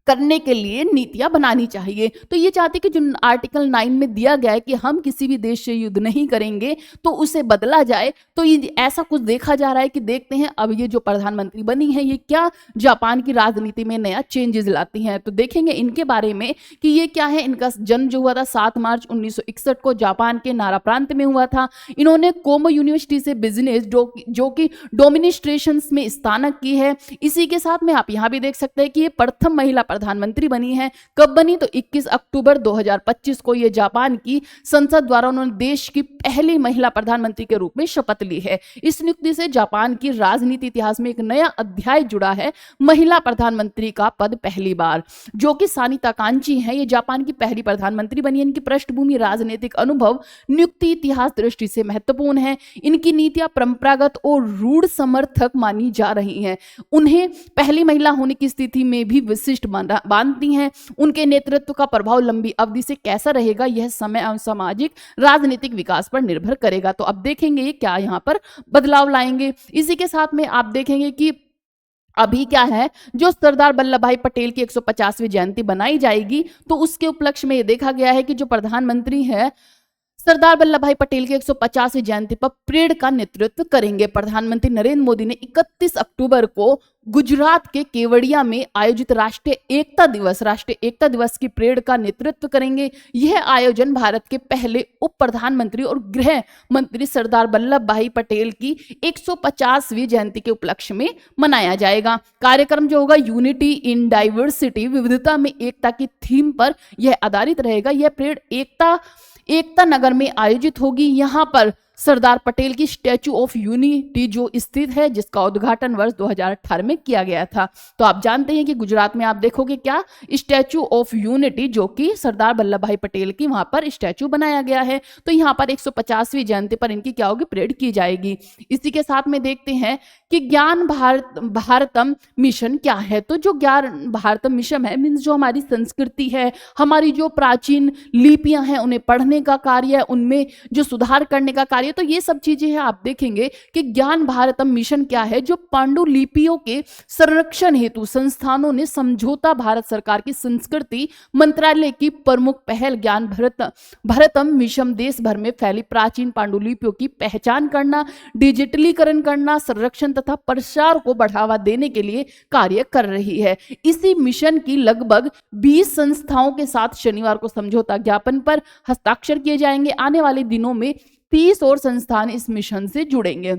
करने के लिए नीतियां बनानी चाहिए। तो ये चाहते कि जो आर्टिकल 9 में दिया गया है कि हम किसी भी देश से युद्ध नहीं करेंगे, तो उसे बदला जाए। तो ये ऐसा कुछ देखा जा रहा है कि देखते हैं अब ये जो प्रधानमंत्री बनी है ये क्या जापान की राजनीति में नया चेंजेस लाती हैं। तो देखेंगे इनके बारे में कि ये क्या है। इनका जन्म जो हुआ था 7 मार्च 1961 को जापान के नारा प्रांत में हुआ था। इन्होंने कोमो यूनिवर्सिटी से बिजनेस जो कि डोमिनिस्ट्रेशन में स्नातक की है। इसी के साथ में आप यहाँ भी देख सकते हैं कि ये प्रथम महिला प्रधानमंत्री बनी है। कब बनी? तो 21 अक्टूबर 2025 को ये जापान की संसद द्वारा उन्होंने देश की पहली महिला प्रधानमंत्री के रूप में शपथ ली है। इस नियुक्ति से जापान की राजनीति इतिहास में एक नया अध्याय जुड़ा है। महिला प्रधानमंत्री का पद पहली बार, जो कि सानी तकाची है, ये जापान की पहली प्रधानमंत्री बनी है। इनकी पृष्ठभूमि राजनीतिक अनुभव नियुक्ति इतिहास दृष्टि से महत्वपूर्ण है। इनकी नीतियां परंपरागत और रूढ़ समर्थक मानी जा रही हैं। उन्हें पहली महिला होने की स्थिति में भी विशिष्ट मानती हैं। उनके नेतृत्व का प्रभाव लंबी अवधि से कैसा रहेगा यह समय एवं सामाजिक राजनीतिक विकास पर निर्भर करेगा। तो अब देखेंगे ये क्या यहाँ पर बदलाव लाएंगे। इसी के साथ में आप देखेंगे कि अभी क्या है, जो सरदार वल्लभ भाई पटेल की 150वीं जयंती बनाई जाएगी, तो उसके उपलक्ष्य में ये देखा गया है कि जो प्रधानमंत्री है सरदार वल्लभ भाई पटेल की 150वीं जयंती पर परेड का नेतृत्व करेंगे। प्रधानमंत्री नरेंद्र मोदी ने 31 अक्टूबर को गुजरात के केवड़िया में आयोजित राष्ट्रीय एकता दिवस की परेड का नेतृत्व करेंगे। यह आयोजन भारत के पहले उप प्रधानमंत्री और गृह मंत्री सरदार वल्लभ भाई पटेल की 150वीं जयंती के उपलक्ष्य में मनाया जाएगा। कार्यक्रम जो होगा यूनिटी इन डाइवर्सिटी, विविधता में एकता की थीम पर यह आधारित रहेगा। यह परेड एकता नगर में आयोजित होगी। यहाँ पर सरदार पटेल की स्टैचू ऑफ यूनिटी जो स्थित है, जिसका उद्घाटन वर्ष 2018 में किया गया था। तो आप जानते हैं कि गुजरात में आप देखोगे क्या, स्टैचू ऑफ यूनिटी, जो कि सरदार वल्लभ भाई पटेल की वहां पर स्टैचू बनाया गया है। तो यहाँ पर 150वीं जयंती पर इनकी क्या होगी, परेड की जाएगी। इसी के साथ में देखते हैं कि ज्ञान भारतम मिशन क्या है। तो जो ज्ञान भारतम मिशन है, मीन्स जो हमारी संस्कृति है, हमारी जो प्राचीन लिपियां हैं, उन्हें पढ़ने का कार्य, उनमें जो सुधार करने का कार्य, तो ये सब चीजें हैं। आप देखेंगे कि ज्ञान भारतम मिशन क्या है, जो पांडुलिपियों के संरक्षण हेतु संस्थानों ने समझौता भारत सरकार की संस्कृति मंत्रालय की प्रमुख पहल ज्ञान भारतम मिशन देश भर में फैली प्राचीन पांडुलिपियों की पहचान करना, डिजिटलीकरण करना, संरक्षण तथा प्रसार को बढ़ावा देने के लिए कार्य कर रही है। इसी मिशन की लगभग 20 संस्थाओं के साथ शनिवार को समझौता ज्ञापन पर हस्ताक्षर किए जाएंगे। आने वाले दिनों में 30 और संस्थान इस मिशन से जुड़ेंगे।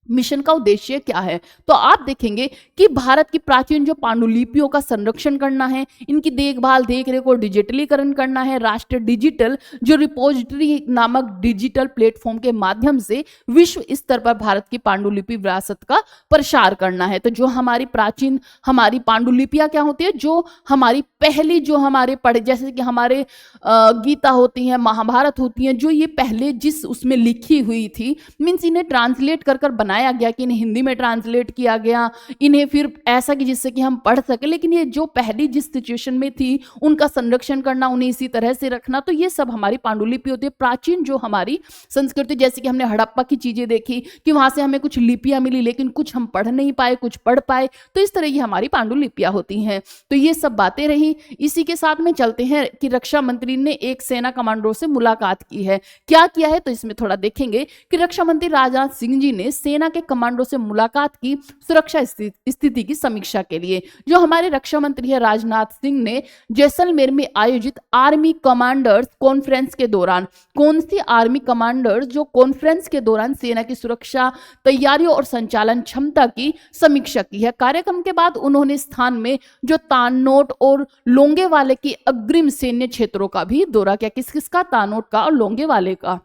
मिशन का उद्देश्य क्या है, तो आप देखेंगे कि भारत की प्राचीन जो पांडुलिपियों का संरक्षण करना है, इनकी देखभाल देखरेख और डिजिटलीकरण करना है। राष्ट्रीय डिजिटल जो रिपोजिटरी नामक डिजिटल प्लेटफॉर्म के माध्यम से विश्व स्तर पर भारत की पांडुलिपि विरासत का प्रसार करना है। तो जो हमारी प्राचीन हमारी पांडुलिपियां क्या होती है, जो हमारी पहली जो हमारे पढ़े, जैसे कि हमारे गीता होती है, महाभारत होती है, जो ये पहले जिस उसमें लिखी हुई थी, मीन्स इन्हें ट्रांसलेट कर बनाया गया, कि इन्हें हिंदी में ट्रांसलेट किया गया, इन्हें फिर ऐसा कि जिससे कि हम पढ़ सके। लेकिन ये जो पहली जिस सिचुएशन में थी, उनका संरक्षण करना, उन्हें इसी तरह से रखना, तो ये सब हमारी पांडुलिपि होती है। प्राचीन जो हमारी संस्कृति, जैसे कि हमने हड़प्पा की चीजें देखी कि वहां से हमें कुछ लिपियां मिली, लेकिन कुछ हम पढ़ नहीं पाए, कुछ पढ़ पाए, तो इस तरह की हमारी पांडुलिपियां होती हैं। तो ये सब बातें रही। इसी के साथ में चलते हैं कि रक्षा मंत्री ने एक सेना कमांडरों से मुलाकात की है। क्या किया है, तो इसमें थोड़ा देखेंगे कि रक्षा मंत्री राजनाथ सिंह जी ने सेना के कमांडो से मुलाकात की सुरक्षा स्थिति की समीक्षा के लिए। जो हमारे रक्षा मंत्री है राजनाथ सिंह ने जैसलमेर में आयोजित आर्मी कमांडर्स कॉन्फ्रेंस के दौरान, कौन सी आर्मी कमांडर्स जो कॉन्फ्रेंस के दौरान सेना की सुरक्षा तैयारियों और संचालन क्षमता की समीक्षा की है। कार्यक्रम के बाद उन्होंने स्थान में जो तानोट और लोंगेवाले की अग्रिम सैन्य क्षेत्रों का भी दौरा किया। किस किस का, तानोट का और लोंगेवाले का।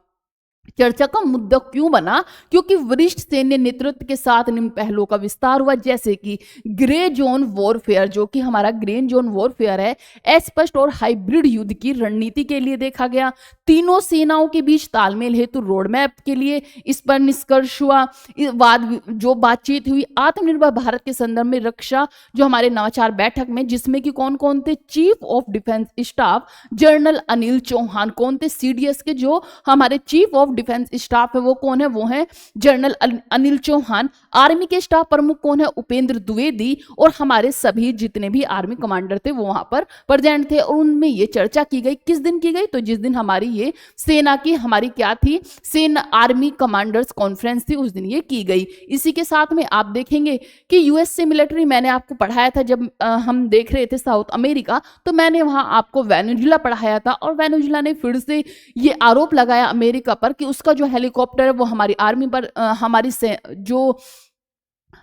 चर्चा का मुद्दा क्यों बना, क्योंकि वरिष्ठ सैन्य नेतृत्व के साथ निम्न पहलुओं का विस्तार हुआ, जैसे कि ग्रे जोन वॉरफेयर, जो कि हमारा ग्रे जोन वॉरफेयर है, अस्पष्ट और हाइब्रिड युद्ध की रणनीति के लिए देखा गया। तीनों सेनाओं के बीच तालमेल हेतु रोड मैप के लिए इस पर निष्कर्ष हुआ। जो बातचीत हुई आत्मनिर्भर भारत के संदर्भ में रक्षा जो हमारे नवाचार बैठक में, जिसमें कि कौन कौन थे, chief of defence staff general Anil Chauhan, कौन थे, सीडीएस के जो हमारे चीफ ऑफ डिफेंस स्टाफ है वो कौन है, वो है जनरल अनिल चौहान। आर्मी के स्टाफ प्रमुख कौन है, उपेंद्र द्विवेदी, और हमारे सभी जितने भी आर्मी कमांडर थे वो वहां पर प्रेजेंट थे। और उनमें ये चर्चा की गई, किस दिन की गई, तो जिस दिन हमारी ये सेना की हमारी क्या थी, सेना आर्मी कमांडर्स कॉन्फ्रेंस थी, उस दिन ये की गई। इसी के साथ में आप देखेंगे कि यूएसए मिलिट्री, मैंने आपको पढ़ाया था जब हम देख रहे थे साउथ अमेरिका, तो मैंने वहां आपको वेनेजुला पढ़ाया था, और वेनेजुला ने फिर से ये आरोप लगाया अमेरिका पर कि उसका जो हेलीकॉप्टर है वो हमारी आर्मी पर, हमारी से जो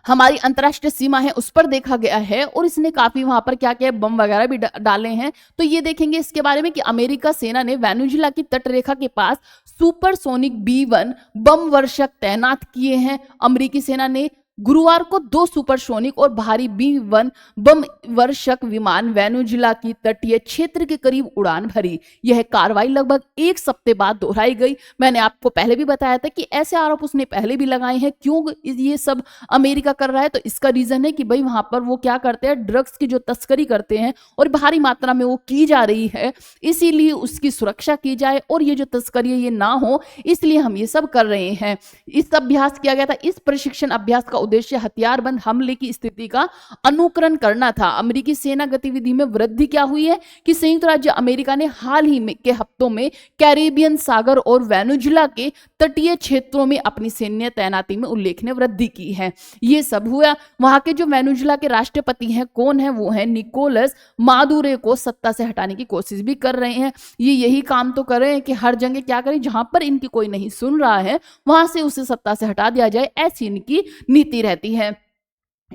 हमारी अंतरराष्ट्रीय सीमा है उस पर देखा गया है, और इसने काफी वहां पर क्या किया, बम वगैरह भी डाले हैं। तो ये देखेंगे इसके बारे में कि अमेरिका सेना ने वेनेजुला की तटरेखा के पास सुपरसोनिक B1 बम वर्षक तैनात किए हैं। अमेरिकी सेना ने गुरुवार को 2 सुपरसोनिक और भारी B1 बम वर्षक विमान वेनेजुला की तटीय क्षेत्र के करीब उड़ान भरी। यह कार्रवाई लगभग 1 सप्ताह बाद दोहराई गई। मैंने आपको पहले भी बताया था कि ऐसे आरोप उसने पहले भी लगाए हैं। क्यों ये सब अमेरिका कर रहा है, तो इसका रीजन है कि भाई वहां पर वो क्या करते हैं, ड्रग्स की जो तस्करी करते हैं और भारी मात्रा में वो की जा रही है, इसीलिए उसकी सुरक्षा की जाए और ये जो तस्करी है ये ना हो, इसलिए हम ये सब कर रहे हैं। इस अभ्यास किया गया था। इस प्रशिक्षण अभ्यास का उद्देश्य हथियारबंद हमले की स्थिति का अनुकरण करना था। अमेरिकी सेना गतिविधि में वृद्धि क्या हुई है कि संयुक्त राज्य अमेरिका ने हाल ही में के हफ्तों में कैरेबियन सागर और वेनेजुला के तटीय क्षेत्रों में अपनी सैन्य तैनाती में उल्लेखनीय वृद्धि की है। ये सब हुआ। वहां के जो वेनेजुला के राष्ट्रपति हैं कौन है, वो है निकोलस मादुरो, को सत्ता से हटाने की कोशिश भी कर रहे हैं। ये यही काम तो कर रहे हैं कि हर जगह क्या करें, जहां पर इनकी कोई नहीं सुन रहा है वहां से उसे सत्ता से हटा दिया जाए, ऐसी इनकी नीति रहती है।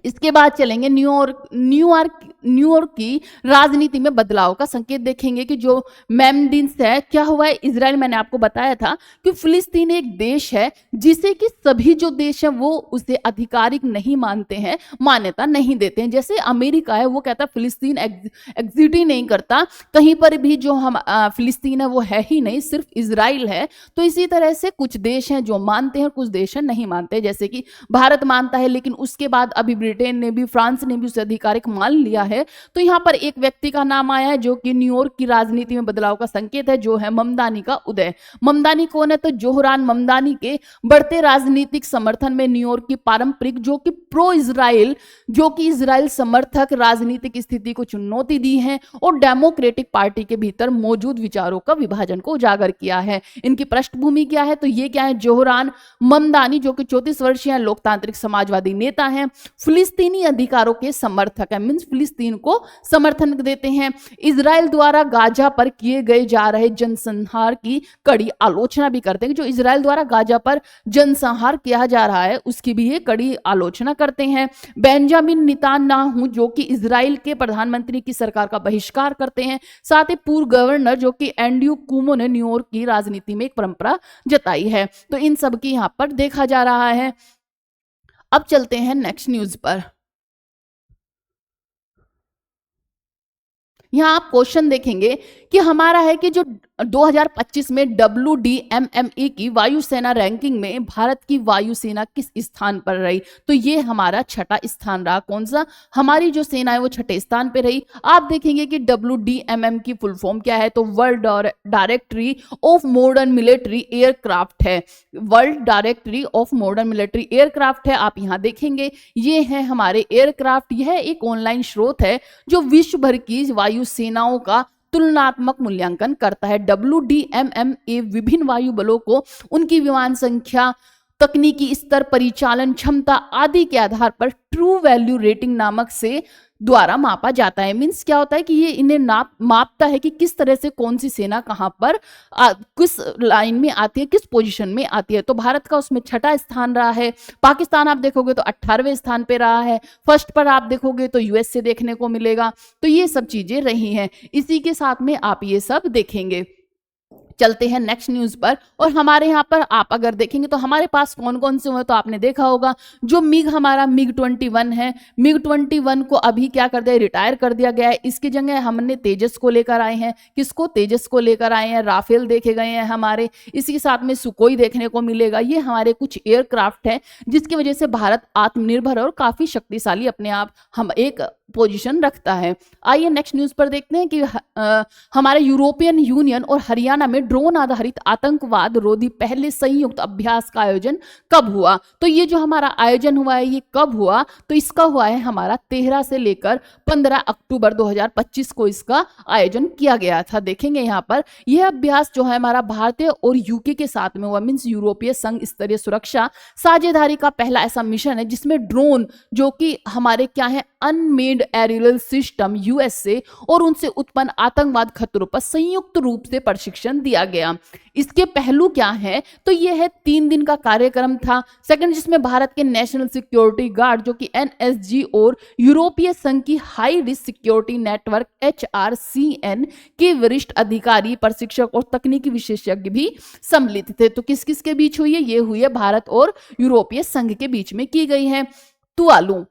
इसके बाद चलेंगे न्यूयॉर्क न्यूयॉर्क की राजनीति में बदलाव का संकेत देखेंगे कि जो मेमडिन्स है क्या हुआ है। इजराइल, मैंने आपको बताया था कि फिलिस्तीन एक देश है जिसे कि सभी जो देश है वो उसे आधिकारिक नहीं मानते हैं, मान्यता नहीं देते हैं। जैसे अमेरिका है वो कहता है फिलिस्तीन एग्जिट ही नहीं करता, कहीं पर भी जो हम फिलिस्तीन है वो है ही नहीं, सिर्फ इजराइल है। तो इसी तरह से कुछ देश हैं जो मानते हैं और कुछ देश हैं नहीं मानते, जैसे कि भारत मानता है, लेकिन उसके बाद अभी ब्रिटेन ने भी, फ्रांस ने भी उसे आधिकारिक मान लिया है। तो यहाँ पर एक व्यक्ति का नाम आया है जो कि न्यूयॉर्क की राजनीति में बदलाव का संकेत है, जो है ममदानी का उदय। ममदानी कौन है? तो जोहरान ममदानी के बढ़ते राजनीतिक समर्थन में न्यूयॉर्क की पारंपरिक जो कि प्रो इजराइल, जो कि इजराइल समर्थक राजनीतिक स्थिति को चुनौती दी है और डेमोक्रेटिक पार्टी के भीतर मौजूद विचारों का विभाजन को उजागर किया है। इनकी पृष्ठभूमि क्या है? तो ये क्या है, जोहरान ममदानी जो कि 34 वर्षीय लोकतांत्रिक समाजवादी नेता हैं, फिलिस्तीनी अधिकारों के समर्थक है, मींस फिलिस्तीन को समर्थन देते हैं। इजराइल द्वारा गाजा पर किए गए जा रहे जनसंहार की कड़ी आलोचना भी करते हैं। जो इजराइल द्वारा गाजा पर जनसंहार किया जा रहा है उसकी भी ये कड़ी आलोचना करते हैं। बेंजामिन नेतन्याहू जो कि इजराइल के प्रधानमंत्री की सरकार का बहिष्कार करते हैं। साथ ही पूर्व गवर्नर जो कि एंड्रयू कुमो ने न्यूयॉर्क की राजनीति में एक परंपरा जताई है। तो इन सब की यहाँ पर देखा जा रहा है। अब चलते हैं नेक्स्ट न्यूज पर। यहाँ आप क्वेश्चन देखेंगे कि हमारा है कि जो 2025 में WDMME की वायुसेना रैंकिंग में भारत की वायुसेना किस स्थान पर रही? तो ये हमारा छठा स्थान रहा। कौन सा? हमारी जो सेना है वो छठे स्थान पे रही। आप देखेंगे कि WDMM की फुल फॉर्म क्या है? तो world directory of modern military aircraft है। World directory of modern military aircraft है। आप यहाँ देखेंगे ये है हमारे एयरक्राफ्ट। यह एक ऑनलाइन स्रोत है जो विश्व भर की वायु सेनाओं का तुलनात्मक मूल्यांकन करता है। WDMMA विभिन्न वायु बलों को उनकी विमान संख्या, तकनीकी स्तर, परिचालन क्षमता आदि के आधार पर ट्रू वैल्यू रेटिंग नामक से द्वारा मापा जाता है। मीन्स क्या होता है कि ये इन्हें मापता है कि किस तरह से कौन सी सेना कहां पर किस लाइन में आती है, किस पोजीशन में आती है। तो भारत का उसमें छठा स्थान रहा है। पाकिस्तान आप देखोगे तो 18वें स्थान पे रहा है। फर्स्ट पर आप देखोगे तो यूएसए देखने को मिलेगा। तो ये सब चीजें रही हैं, इसी के साथ में आप ये सब देखेंगे। चलते हैं नेक्स्ट न्यूज पर। और हमारे यहाँ पर आप अगर देखेंगे तो हमारे पास कौन कौन से हुए, तो आपने देखा होगा जो मिग, हमारा MiG-21 है। MiG-21 को अभी क्या कर दिया, रिटायर कर दिया गया है। इसकी जगह हमने तेजस को लेकर आए हैं। किसको? तेजस को लेकर आए हैं। राफेल देखे गए हैं हमारे। इसी के साथ में सुकोई देखने को मिलेगा। ये हमारे कुछ एयरक्राफ्ट है जिसकी वजह से भारत आत्मनिर्भर और काफी शक्तिशाली अपने आप हम एक पोजीशन रखता है। आइए नेक्स्ट न्यूज पर देखते हैं कि हमारे यूरोपियन यूनियन और हरियाणा में ड्रोन आधारित आतंकवाद रोधी पहले संयुक्त अभ्यास का आयोजन कब हुआ? तो ये जो हमारा आयोजन हुआ है ये कब हुआ? तो इसका हुआ है हमारा 13 से लेकर 15 अक्टूबर 2025 को इसका आयोजन किया गया था। देखेंगे यहाँ पर यह अभ्यास जो है हमारा भारतीय और यूके के साथ में हुआ, मीन्स यूरोपीय संघ स्तरीय सुरक्षा साझेदारी का पहला ऐसा मिशन है जिसमें ड्रोन जो कि हमारे क्या है, अनमेड एरियल सिस्टम यूएसए और उनसे उत्पन्न आतंकवाद खतरों पर संयुक्त रूप से प्रशिक्षण दिया गया। इसके पहलू क्या है? तो यह है 3 दिन का कार्यक्रम था। सेकंड, जिसमें भारत के नेशनल सिक्योरिटी गार्ड जो कि NSG और यूरोपीय संघ की high risk security network HRCN के वरिष्ठ अधिकारी, प्रशिक्षक और तकनीकी विशेषज्ञ भी सम्मिलित थे। तो किस किस के बीच हुई है? ये हुई है भारत और यूरोपीय संघ के बीच में की गई है। तुवालू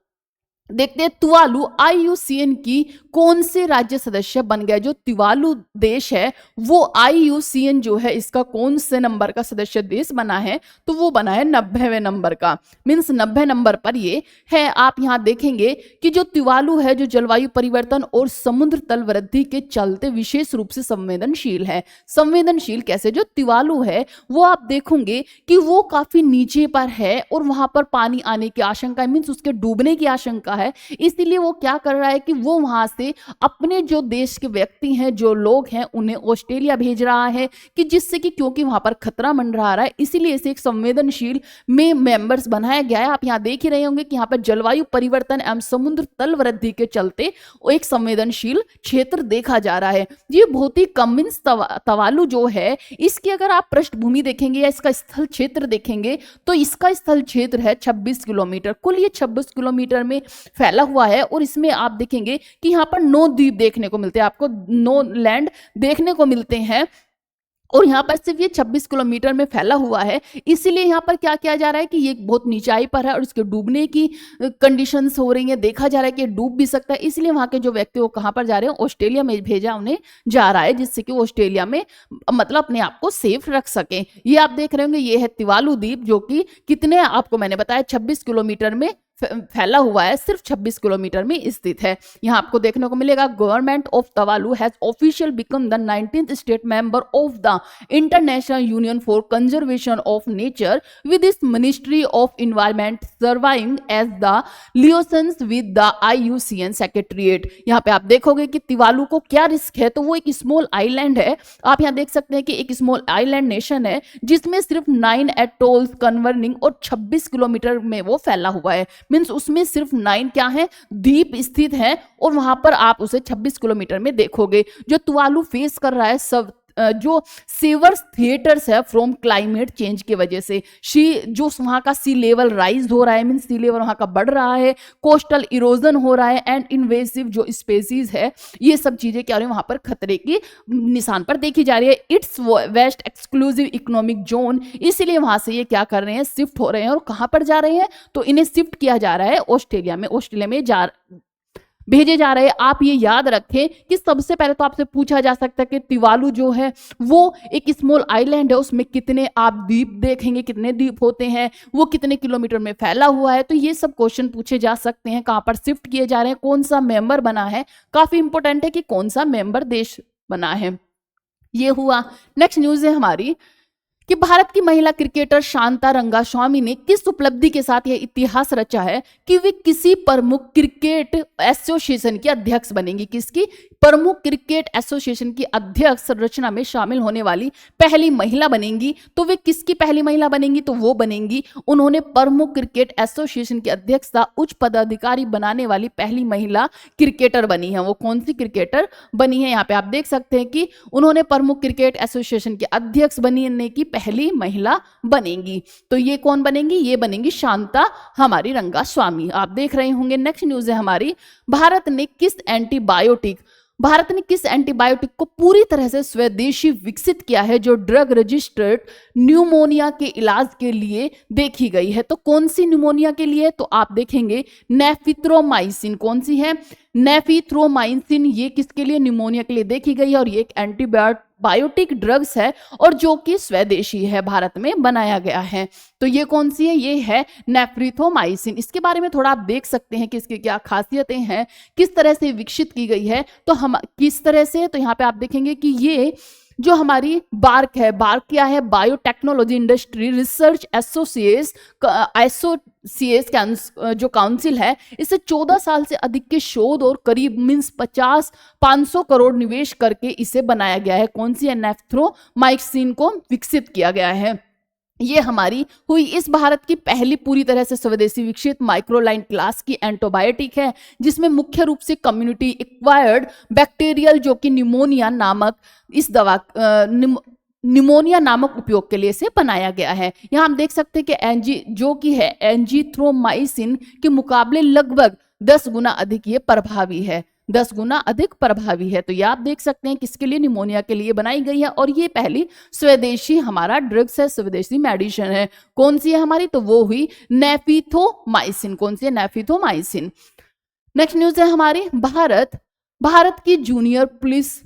देखते हैं, तुवालू IUCN की कौन से राज्य सदस्य बन गया? जो तुवालू देश है वो IUCN जो है इसका कौन से नंबर का सदस्य देश बना है? तो वो बना है 90वें नंबर का, मीन्स 90 नंबर पर ये है। आप यहाँ देखेंगे कि जो तुवालू है जो जलवायु परिवर्तन और समुद्र तल वृद्धि के चलते विशेष रूप से संवेदनशील है। संवेदनशील कैसे? जो तुवालू है वो आप देखोगे कि वो काफी नीचे पर है और वहां पर पानी आने की आशंका, मीन्स उसके डूबने की आशंका है। है, इसीलिए वो क्या कर रहा है कि वो वहां से अपने जो देश के व्यक्ति हैं, जो लोग हैं, उन्हें ऑस्ट्रेलिया भेज रहा है कि जिससे कि क्योंकि वहां पर खतरा मंडरा रहा है, इसीलिए इसे एक संवेदनशील में मेंबर्स बनाया गया है। आप यहाँ देख ही रहे होंगे कि यहाँ पर जलवायु परिवर्तन एवं समुद्र तल वृद्धि के चलते एक संवेदनशील क्षेत्र देखा जा रहा है। ये बहुत ही कमिंस तवालु जो है, इसकी अगर आप पृष्ठभूमि देखेंगे या इसका स्थल क्षेत्र देखेंगे तो इसका स्थल क्षेत्र है 26 किलोमीटर। कुल ये 26 किलोमीटर में फैला हुआ है और इसमें आप देखेंगे कि यहाँ पर 9 द्वीप देखने को मिलते हैं, आपको 9 लैंड देखने को मिलते हैं और यहाँ पर सिर्फ ये 26 किलोमीटर में फैला हुआ है। इसीलिए यहाँ पर क्या किया जा रहा है कि ये बहुत नीचाई पर है और इसके डूबने की कंडीशंस हो रही हैं, देखा जा रहा है कि डूब भी सकता है। इसलिए वहाँ के जो व्यक्ति वो कहाँ पर जा रहे हैं, ऑस्ट्रेलिया में भेजा उन्हें जा रहा है, जिससे कि वो ऑस्ट्रेलिया में मतलब अपने आप को सेफ रख सके। ये आप देख रहे होंगे, ये है तिवालु द्वीप, जो कि कितने आपको मैंने बताया 26 किलोमीटर में फैला हुआ है, सिर्फ 26 किलोमीटर में स्थित है। यहाँ आपको देखने को मिलेगा government of Tuvalu has official become the 19th state member of the international union for conservation of nature with its ministry of environment serving as the liaison with the IUCN secretariat. यहाँ पे आप देखोगे कि तिवालु को क्या risk है, तो वो एक स्मॉल आइलैंड है। आप यहाँ देख सकते हैं कि एक स्मॉल आइलैंड नेशन है जिसमें सिर्फ 9 एटोल्स कन्वर्निंग और 26 किलोमीटर में वो फैला हुआ है। मीन्स उसमें सिर्फ 9 क्या है, द्वीप स्थित है और वहां पर आप उसे 26 किलोमीटर में देखोगे। जो तुवालु फेस कर रहा है सब जो सीवर्स थिएटर्स है फ्रॉम क्लाइमेट चेंज की वजह से, जो वहाँ का सी लेवल राइज हो रहा है, मीन सी लेवल वहाँ का बढ़ रहा है, कोस्टल इरोजन हो रहा है एंड इन्वेसिव जो स्पेसीज है, ये सब चीजें क्या हो रही है वहाँ पर खतरे की निशान पर देखी जा रही है। It's west exclusive economic zone, इसीलिए वहां से ये क्या कर रहे हैं, शिफ्ट हो रहे हैं। और कहाँ पर जा रहे हैं, तो इन्हें शिफ्ट किया जा रहा है ऑस्ट्रेलिया में भेजे जा रहे हैं। आप ये याद रखें कि सबसे पहले तो आपसे पूछा जा सकता है कि तिवालु जो है वो एक स्मॉल आइलैंड है, उसमें कितने आप द्वीप देखेंगे, कितने द्वीप होते हैं, वो कितने किलोमीटर में फैला हुआ है। तो ये सब क्वेश्चन पूछे जा सकते हैं। कहाँ पर शिफ्ट किए जा रहे हैं, कौन सा मेंबर बना है, काफी इंपॉर्टेंट है कि कौन सा मेंबर देश बना है। ये हुआ। नेक्स्ट न्यूज है हमारी कि भारत की महिला क्रिकेटर शांता रंगास्वामी ने किस उपलब्धि के साथ यह इतिहास रचा है कि वे किसी प्रमुख क्रिकेट एसोसिएशन की अध्यक्ष बनेंगी। किसकी? प्रमुख क्रिकेट एसोसिएशन की अध्यक्ष रचना में शामिल होने वाली पहली महिला बनेंगी। तो वे किसकी पहली महिला बनेंगी? तो वो बनेंगी, उन्होंने प्रमुख क्रिकेट एसोसिएशन की अध्यक्षता उच्च पदाधिकारी बनाने वाली पहली महिला क्रिकेटर बनी है। वो कौन सी क्रिकेटर बनी है? यहाँ पे आप देख सकते हैं कि उन्होंने प्रमुख क्रिकेट एसोसिएशन के अध्यक्ष बनने की पहली महिला बनेंगी। तो ये कौन बनेंगी? ये बनेंगी शांता हमारी रंगास्वामी। आप देख रहे होंगे। नेक्स्ट न्यूज है हमारी, भारत ने किस एंटीबायोटिक को पूरी तरह से स्वदेशी विकसित किया है जो ड्रग रजिस्टर्ड न्यूमोनिया के इलाज के लिए देखी गई है। तो कौन सी न्यूमोनिया के लिए? तो आप देखेंगे नेफिथ्रोमाइसिन। कौन सी है? नेफिथ्रोमाइसिन। ये किसके लिए? न्यूमोनिया के लिए देखी गई है और ये एक एंटीबायोटिक ड्रग्स है और जो कि स्वदेशी है, भारत में बनाया गया है। तो ये कौन सी है? ये है नेफ्रिथोमाइसिन। इसके बारे में थोड़ा आप देख सकते हैं कि इसकी क्या खासियतें हैं, किस तरह से विकसित की गई है। तो हम किस तरह से, तो यहाँ पे आप देखेंगे कि ये जो हमारी बार्क है, बार्क क्या है? बायोटेक्नोलॉजी इंडस्ट्री रिसर्च एसोसिएट्स जो काउंसिल है, इसे 14 साल से अधिक के शोध और करीब मीन्स 500 करोड़ निवेश करके इसे बनाया गया है। कौन सी है? नेफ्थ्रोमाइसिन को विकसित किया गया है। ये हमारी हुई इस भारत की पहली पूरी तरह से स्वदेशी विकसित माइक्रोलाइन क्लास की एंटीबायोटिक है, जिसमें मुख्य रूप से कम्युनिटी एक्वायर्ड बैक्टीरियल जो कि निमोनिया नामक इस दवा निमोनिया नामक उपयोग के लिए इसे बनाया गया है। यहाँ हम देख सकते हैं कि जो कि है एंजीथ्रोमाइसिन के मुकाबले लगभग 10 गुना अधिक ये प्रभावी है, 10 गुना अधिक प्रभावी है। तो ये आप देख सकते हैं किसके लिए? निमोनिया के लिए बनाई गई है और ये पहली स्वदेशी हमारा ड्रग्स है, स्वदेशी मेडिसिन है। कौन सी है हमारी? तो वो हुई नेफिथोमाइसिन। कौन सी है? नेफिथोमाइसिन। नेक्स्ट न्यूज है हमारी, भारत की जूनियर पुलिस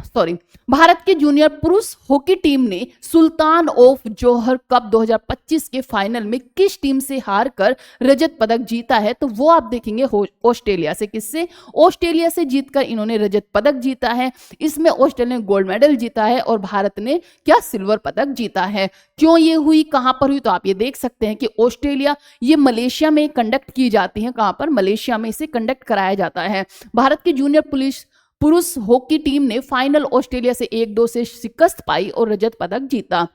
सॉरी, भारत के जूनियर पुरुष हॉकी टीम ने सुल्तान ऑफ जोहर कप 2025 के फाइनल में किस टीम से हारकर रजत पदक जीता है? तो वो आप देखेंगे ऑस्ट्रेलिया से। किससे? ऑस्ट्रेलिया से जीतकर इन्होंने रजत पदक जीता है। इसमें ऑस्ट्रेलिया ने गोल्ड मेडल जीता है और भारत ने क्या, सिल्वर पदक जीता है। क्यों ये हुई, कहां पर हुई? तो आप ये देख सकते हैं कि ऑस्ट्रेलिया, ये मलेशिया में कंडक्ट की जाती है। कहां पर? मलेशिया में इसे कंडक्ट कराया जाता है। भारत के जूनियर पुरुष हॉकी टीम ने फाइनल ऑस्ट्रेलिया से 1-2 से शिकस्त पाई और रजत पदक जीता।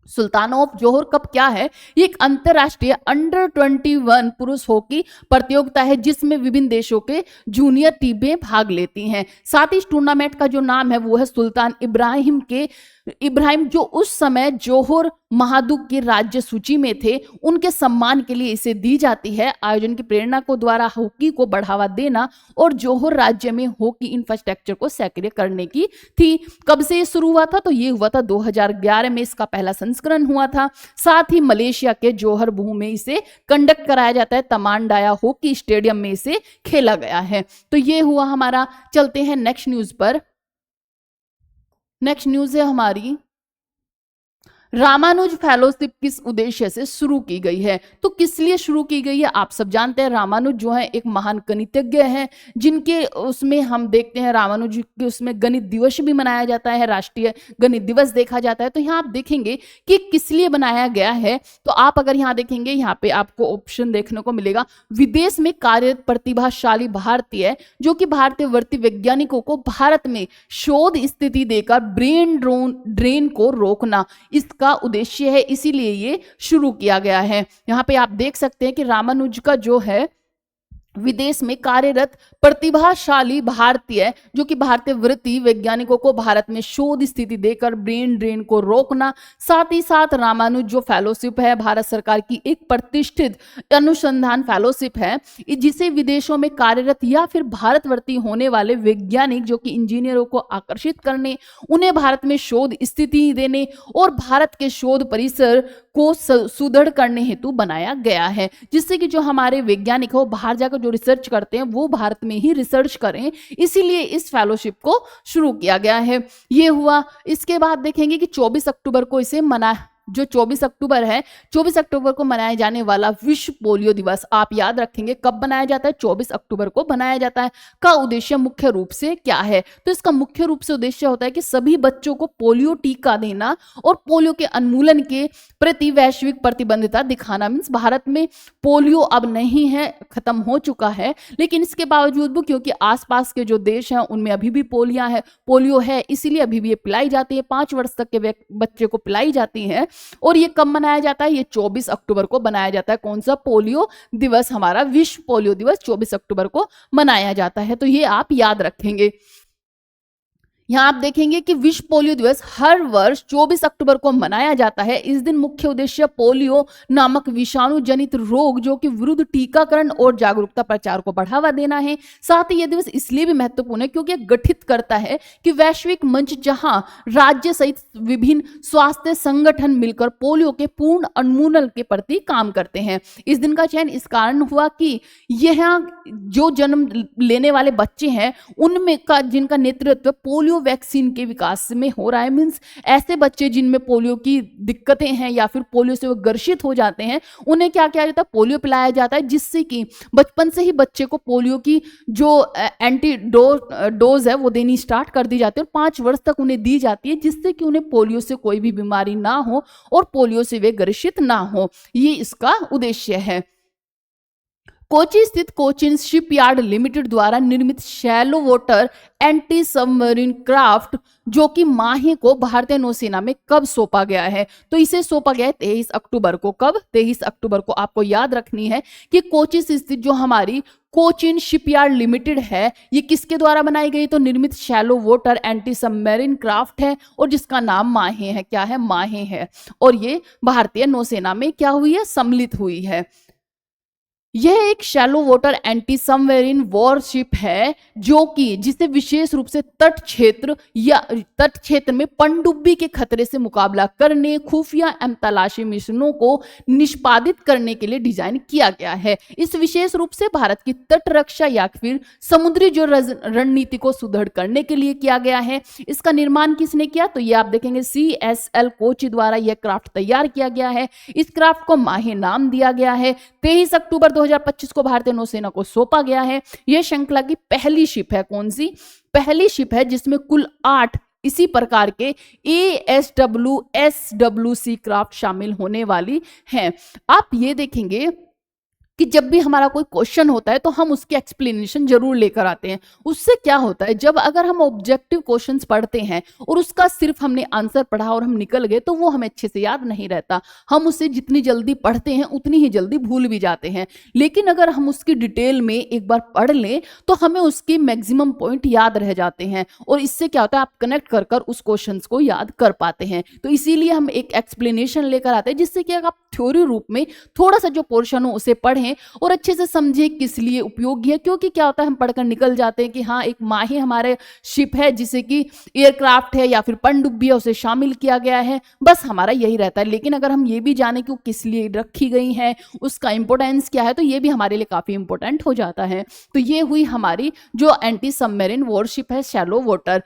सुल्तान ऑफ जोहर कप क्या है? ये एक अंतरराष्ट्रीय अंडर 21 पुरुष हॉकी प्रतियोगिता है जिसमें विभिन्न देशों के जूनियर टीमें भाग लेती हैं। साथ ही इस टूर्नामेंट का जो नाम है वो है सुल्तान इब्राहिम, जो उस समय जोहर महादुक की राज्य सूची में थे, उनके सम्मान के लिए इसे दी जाती है। आयोजन की प्रेरणा को द्वारा हॉकी को बढ़ावा देना और जोहर राज्य में हॉकी इंफ्रास्ट्रक्चर को सक्रिय करने की थी। कब से ये शुरू हुआ था? तो ये हुआ था 2011 में, इसका पहला संस्करण हुआ था। साथ ही मलेशिया के जोहर बहू में इसे कंडक्ट कराया जाता है। तमानडाया हॉकी स्टेडियम में इसे खेला गया है। तो ये हुआ हमारा। चलते हैं नेक्स्ट न्यूज पर। नेक्स्ट न्यूज है हमारी, रामानुज फेलोशिप किस उद्देश्य से शुरू की गई है? तो किस लिए शुरू की गई है? आप सब जानते हैं रामानुज जो है एक महान गणितज्ञ हैं, जिनके उसमें हम देखते हैं रामानुज के उसमें गणित दिवस भी मनाया जाता है, राष्ट्रीय गणित दिवस देखा जाता है। तो यहाँ आप देखेंगे कि किस लिए बनाया गया है। तो आप अगर यहाँ देखेंगे, यहाँ पे आपको ऑप्शन देखने को मिलेगा, विदेश में कार्यरत प्रतिभाशाली भारतीय जो कि भारतीय वर्ती वैज्ञानिकों को भारत में शोध स्थिति देकर ब्रेन ड्रेन को रोकना इसका उद्देश्य है, इसीलिए ये शुरू किया गया है। यहाँ पे आप देख सकते हैं कि रामानुज का जो है विदेश में कार्यरत प्रतिभाशाली भारतीय जो कि भारतीय वृत्ति वैज्ञानिकों को भारत में शोध स्थिति देकर ब्रेन ड्रेन को रोकना। साथ ही साथ रामानुज जो फेलोशिप है भारत सरकार की एक प्रतिष्ठित अनुसंधान फेलोशिप है, जिसे विदेशों में कार्यरत या फिर भारतवर्ती होने वाले वैज्ञानिक जो कि इंजीनियरों को आकर्षित करने, उन्हें भारत में शोध स्थिति देने और भारत के शोध परिसर को सुदृढ़ करने हेतु बनाया गया है, जिससे कि जो हमारे वैज्ञानिक हो बाहर जाकर जो रिसर्च करते हैं वो भारत में ही रिसर्च करें। इसीलिए इस फेलोशिप को शुरू किया गया है। ये हुआ। इसके बाद देखेंगे कि 24 अक्टूबर को इसे जो 24 अक्टूबर है, 24 अक्टूबर को मनाया जाने वाला विश्व पोलियो दिवस, आप याद रखेंगे कब बनाया जाता है? 24 अक्टूबर को बनाया जाता है। का उद्देश्य मुख्य रूप से क्या है? तो इसका मुख्य रूप से उद्देश्य होता है कि सभी बच्चों को पोलियो टीका देना और पोलियो के उन्मूलन के प्रति वैश्विक प्रतिबद्धता दिखाना। मीन्स भारत में पोलियो अब नहीं है, खत्म हो चुका है, लेकिन इसके बावजूद भी क्योंकि आसपास के जो देश हैं उनमें अभी भी पोलियो है, इसीलिए अभी भी ये पिलाई जाती है। 5 वर्ष तक के बच्चे को पिलाई जाती है। और ये कब मनाया जाता है? ये 24 अक्टूबर को मनाया जाता है। कौन सा? पोलियो दिवस, हमारा विश्व पोलियो दिवस 24 अक्टूबर को मनाया जाता है। तो ये आप याद रखेंगे। यहाँ आप देखेंगे कि विश्व पोलियो दिवस हर वर्ष 24 अक्टूबर को मनाया जाता है। इस दिन मुख्य उद्देश्य पोलियो नामक विषाणु जनित रोग जो कि विरुद्ध टीकाकरण और जागरूकता प्रचार को बढ़ावा देना है। साथ ही यह दिवस इसलिए भी महत्वपूर्ण है क्योंकि गठित करता है कि वैश्विक मंच जहां राज्य सहित विभिन्न स्वास्थ्य संगठन मिलकर पोलियो के पूर्ण उन्मूलन के प्रति काम करते हैं। इस दिन का चयन इस कारण हुआ कि यह जो जन्म लेने वाले बच्चे हैं उनमें का जिनका नेतृत्व पोलियो वैक्सीन के विकास में हो रहा है। मींस ऐसे बच्चे जिनमें पोलियो की दिक्कतें हैं या फिर पोलियो से वो ग्रसित हो जाते हैं, उन्हें क्या किया जाता है? पोलियो पिलाया जाता है, जिससे कि बचपन से ही बच्चे को पोलियो की जो एंटी डोज है वो देनी स्टार्ट कर दी जाती है और 5 वर्ष तक उन्हें दी जाती है, जिससे कि उन्हें पोलियो से कोई भी बीमारी ना हो और पोलियो से वे ग्रसित ना हो। ये इसका उद्देश्य है। कोची स्थित कोचिन शिपयार्ड लिमिटेड द्वारा निर्मित shallow water anti submarine craft जो कि माहे को भारतीय नौसेना में कब सौंपा गया है? तो इसे सौंपा गया है 23 अक्टूबर को। कब? 23 अक्टूबर को। आपको याद रखनी है कि कोची स्थित जो हमारी कोचिन शिपयार्ड लिमिटेड है, ये किसके द्वारा बनाई गई? तो निर्मित shallow water anti submarine craft है और जिसका नाम माहे है। क्या है? माहे है। और ये भारतीय नौसेना में क्या हुई है? सम्मिलित हुई है। यह एक shallow water anti submarine worship है जो कि जिसे विशेष रूप से तट क्षेत्र में पनडुब्बी के खतरे से मुकाबला करने, खुफिया एवं तलाशी मिशनों को निष्पादित करने के लिए डिजाइन किया गया है। इस विशेष रूप से भारत की तट रक्षा या फिर समुद्री जो रणनीति को सुदृढ़ करने के लिए किया गया है। इसका निर्माण किसने किया, तो ये आप देखेंगे CSL कोची द्वारा यह क्राफ्ट तैयार किया गया है। इस क्राफ्ट को माहे नाम दिया गया है। 23 अक्टूबर 2025 को भारतीय नौसेना को सौंपा गया है। यह श्रृंखला की पहली शिप है। कौन सी पहली शिप है जिसमें कुल 8 इसी प्रकार के ASWSWC क्राफ्ट शामिल होने वाली हैं। आप ये देखेंगे कि जब भी हमारा कोई क्वेश्चन होता है तो हम उसकी एक्सप्लेनेशन जरूर लेकर आते हैं। उससे क्या होता है, जब अगर हम ऑब्जेक्टिव क्वेश्चंस पढ़ते हैं और उसका सिर्फ हमने आंसर पढ़ा और हम निकल गए तो वो हमें अच्छे से याद नहीं रहता। हम उसे जितनी जल्दी पढ़ते हैं उतनी ही जल्दी भूल भी जाते हैं। लेकिन अगर हम उसकी डिटेल में एक बार पढ़ लें तो हमें उसके मैक्सिमम पॉइंट याद रह जाते हैं और इससे क्या होता है, आप कनेक्ट कर कर उस क्वेश्चन को याद कर पाते हैं। तो इसीलिए हम एक एक्सप्लेनेशन लेकर आते हैं जिससे कि आप थ्योरी रूप में थोड़ा सा जो पोर्शन हो उसे पढ़ें और अच्छे से समझे किस लिए उपयोगी है। क्योंकि क्या होता है, हम पढ़कर निकल जाते हैं कि हाँ एक माही हमारे शिप है जिसे कि एयरक्राफ्ट है या फिर पनडुब्बी है, उसे शामिल किया गया है, बस हमारा यही रहता है। लेकिन अगर हम ये भी जाने कि वो किस लिए रखी गई है, उसका इंपोर्टेंस क्या है, तो ये भी हमारे लिए काफी इंपॉर्टेंट हो जाता है। तो ये हुई हमारी जो एंटी सबमरीन वॉरशिप है शैलो वाटर।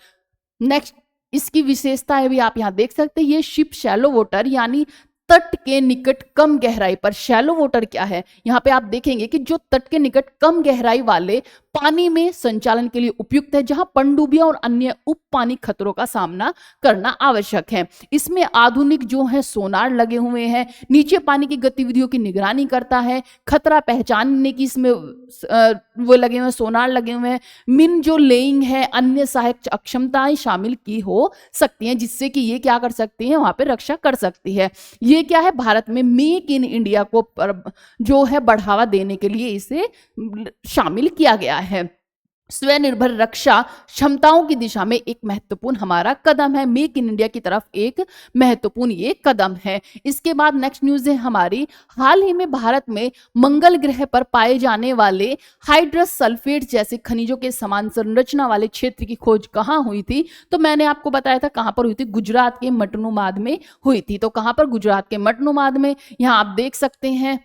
नेक्स्ट इसकी विशेषता भी आप यहाँ देख सकते हैं। ये शिप शैलो वाटर यानी तट के निकट कम गहराई पर, शैलो वाटर क्या है, यहाँ पे आप देखेंगे कि जो तट के निकट कम गहराई वाले पानी में संचालन के लिए उपयुक्त है, जहां पनडुब्बियां और अन्य उप पानी खतरों का सामना करना आवश्यक है। इसमें आधुनिक जो है सोनार लगे हुए हैं, नीचे पानी की गतिविधियों की निगरानी करता है, खतरा पहचानने की इसमें वो लगे हुए सोनार लगे हुए हैं, मिन जो लेइंग है, अन्य सहायक अक्षमताएं शामिल की हो सकती हैं जिससे कि ये क्या कर सकती है, वहां पे रक्षा कर सकती है। ये क्या है, भारत में मेक इन इंडिया को जो है बढ़ावा देने के लिए इसे शामिल किया गया है। स्वनिर्भर रक्षा क्षमताओं की दिशा में एक महत्वपूर्ण हमारा कदम है। मेक इन इंडिया की तरफ एक महत्वपूर्ण ये कदम है। इसके बाद नेक्स्ट न्यूज है हमारी, हाल ही में भारत में मंगल ग्रह पर पाए जाने वाले हाइड्रस सल्फेट जैसे खनिजों के समान संरचना वाले क्षेत्र की खोज कहाँ हुई थी, तो मैंने आपको बताया था कहां पर हुई थी, गुजरात के मटनुमाद में हुई थी। तो कहां पर, गुजरात के मटनुमाद में। यहां आप देख सकते हैं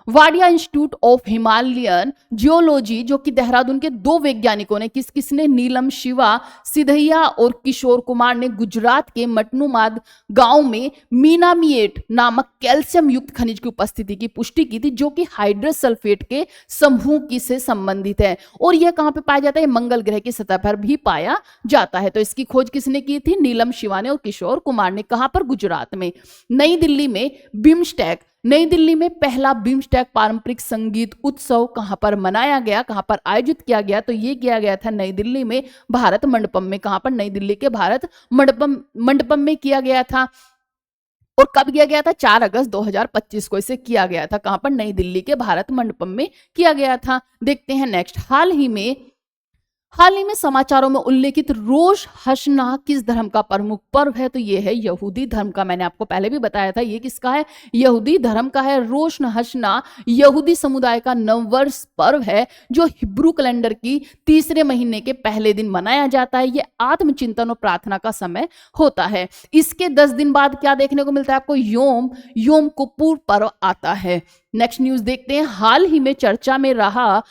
Wadia institute of Himalayan geology, जो कि देहरादून के 2 वैज्ञानिकों ने किसने, नीलम शिवा सिधैया और किशोर कुमार ने गुजरात के मटनुमाद गांव में मीनामिएट नामक कैल्शियम युक्त खनिज की उपस्थिति की पुष्टि की थी, जो कि हाइड्रस सल्फेट के समूह की से संबंधित है। और यह कहां पे पाया जाता है, मंगल ग्रह की सतह पर भी पाया जाता है। तो इसकी खोज किसने की थी, नीलम शिवा ने और किशोर कुमार ने। कहां पर, गुजरात में। नई दिल्ली में बिम्स्टेक, नई दिल्ली में पहला बिम्स्टेक पारंपरिक संगीत उत्सव कहां पर मनाया गया, कहां पर आयोजित किया गया, तो ये किया गया था नई दिल्ली में भारत मंडपम में। कहां पर, नई दिल्ली के भारत मंडपम में किया गया था। और कब किया गया था, 4 अगस्त 2025 को इसे किया गया था। कहां पर, नई दिल्ली के भारत मंडपम में किया गया था। देखते हैं नेक्स्ट, हाल ही में समाचारों में उल्लेखित रोश हशना किस धर्म का प्रमुख पर्व है, तो यह है यहूदी धर्म का। मैंने आपको पहले भी बताया था ये किसका है, यहूदी धर्म का है। रोश हशना यहूदी समुदाय का नववर्ष पर्व है जो हिब्रू कैलेंडर की तीसरे महीने के पहले दिन मनाया जाता है। यह आत्मचिंतन और प्रार्थना का समय होता है। इसके 10 दिन बाद क्या देखने को मिलता है आपको, योम किपुर पर्व आता है। नेक्स्ट न्यूज देखते हैं, हाल ही में चर्चा में रहा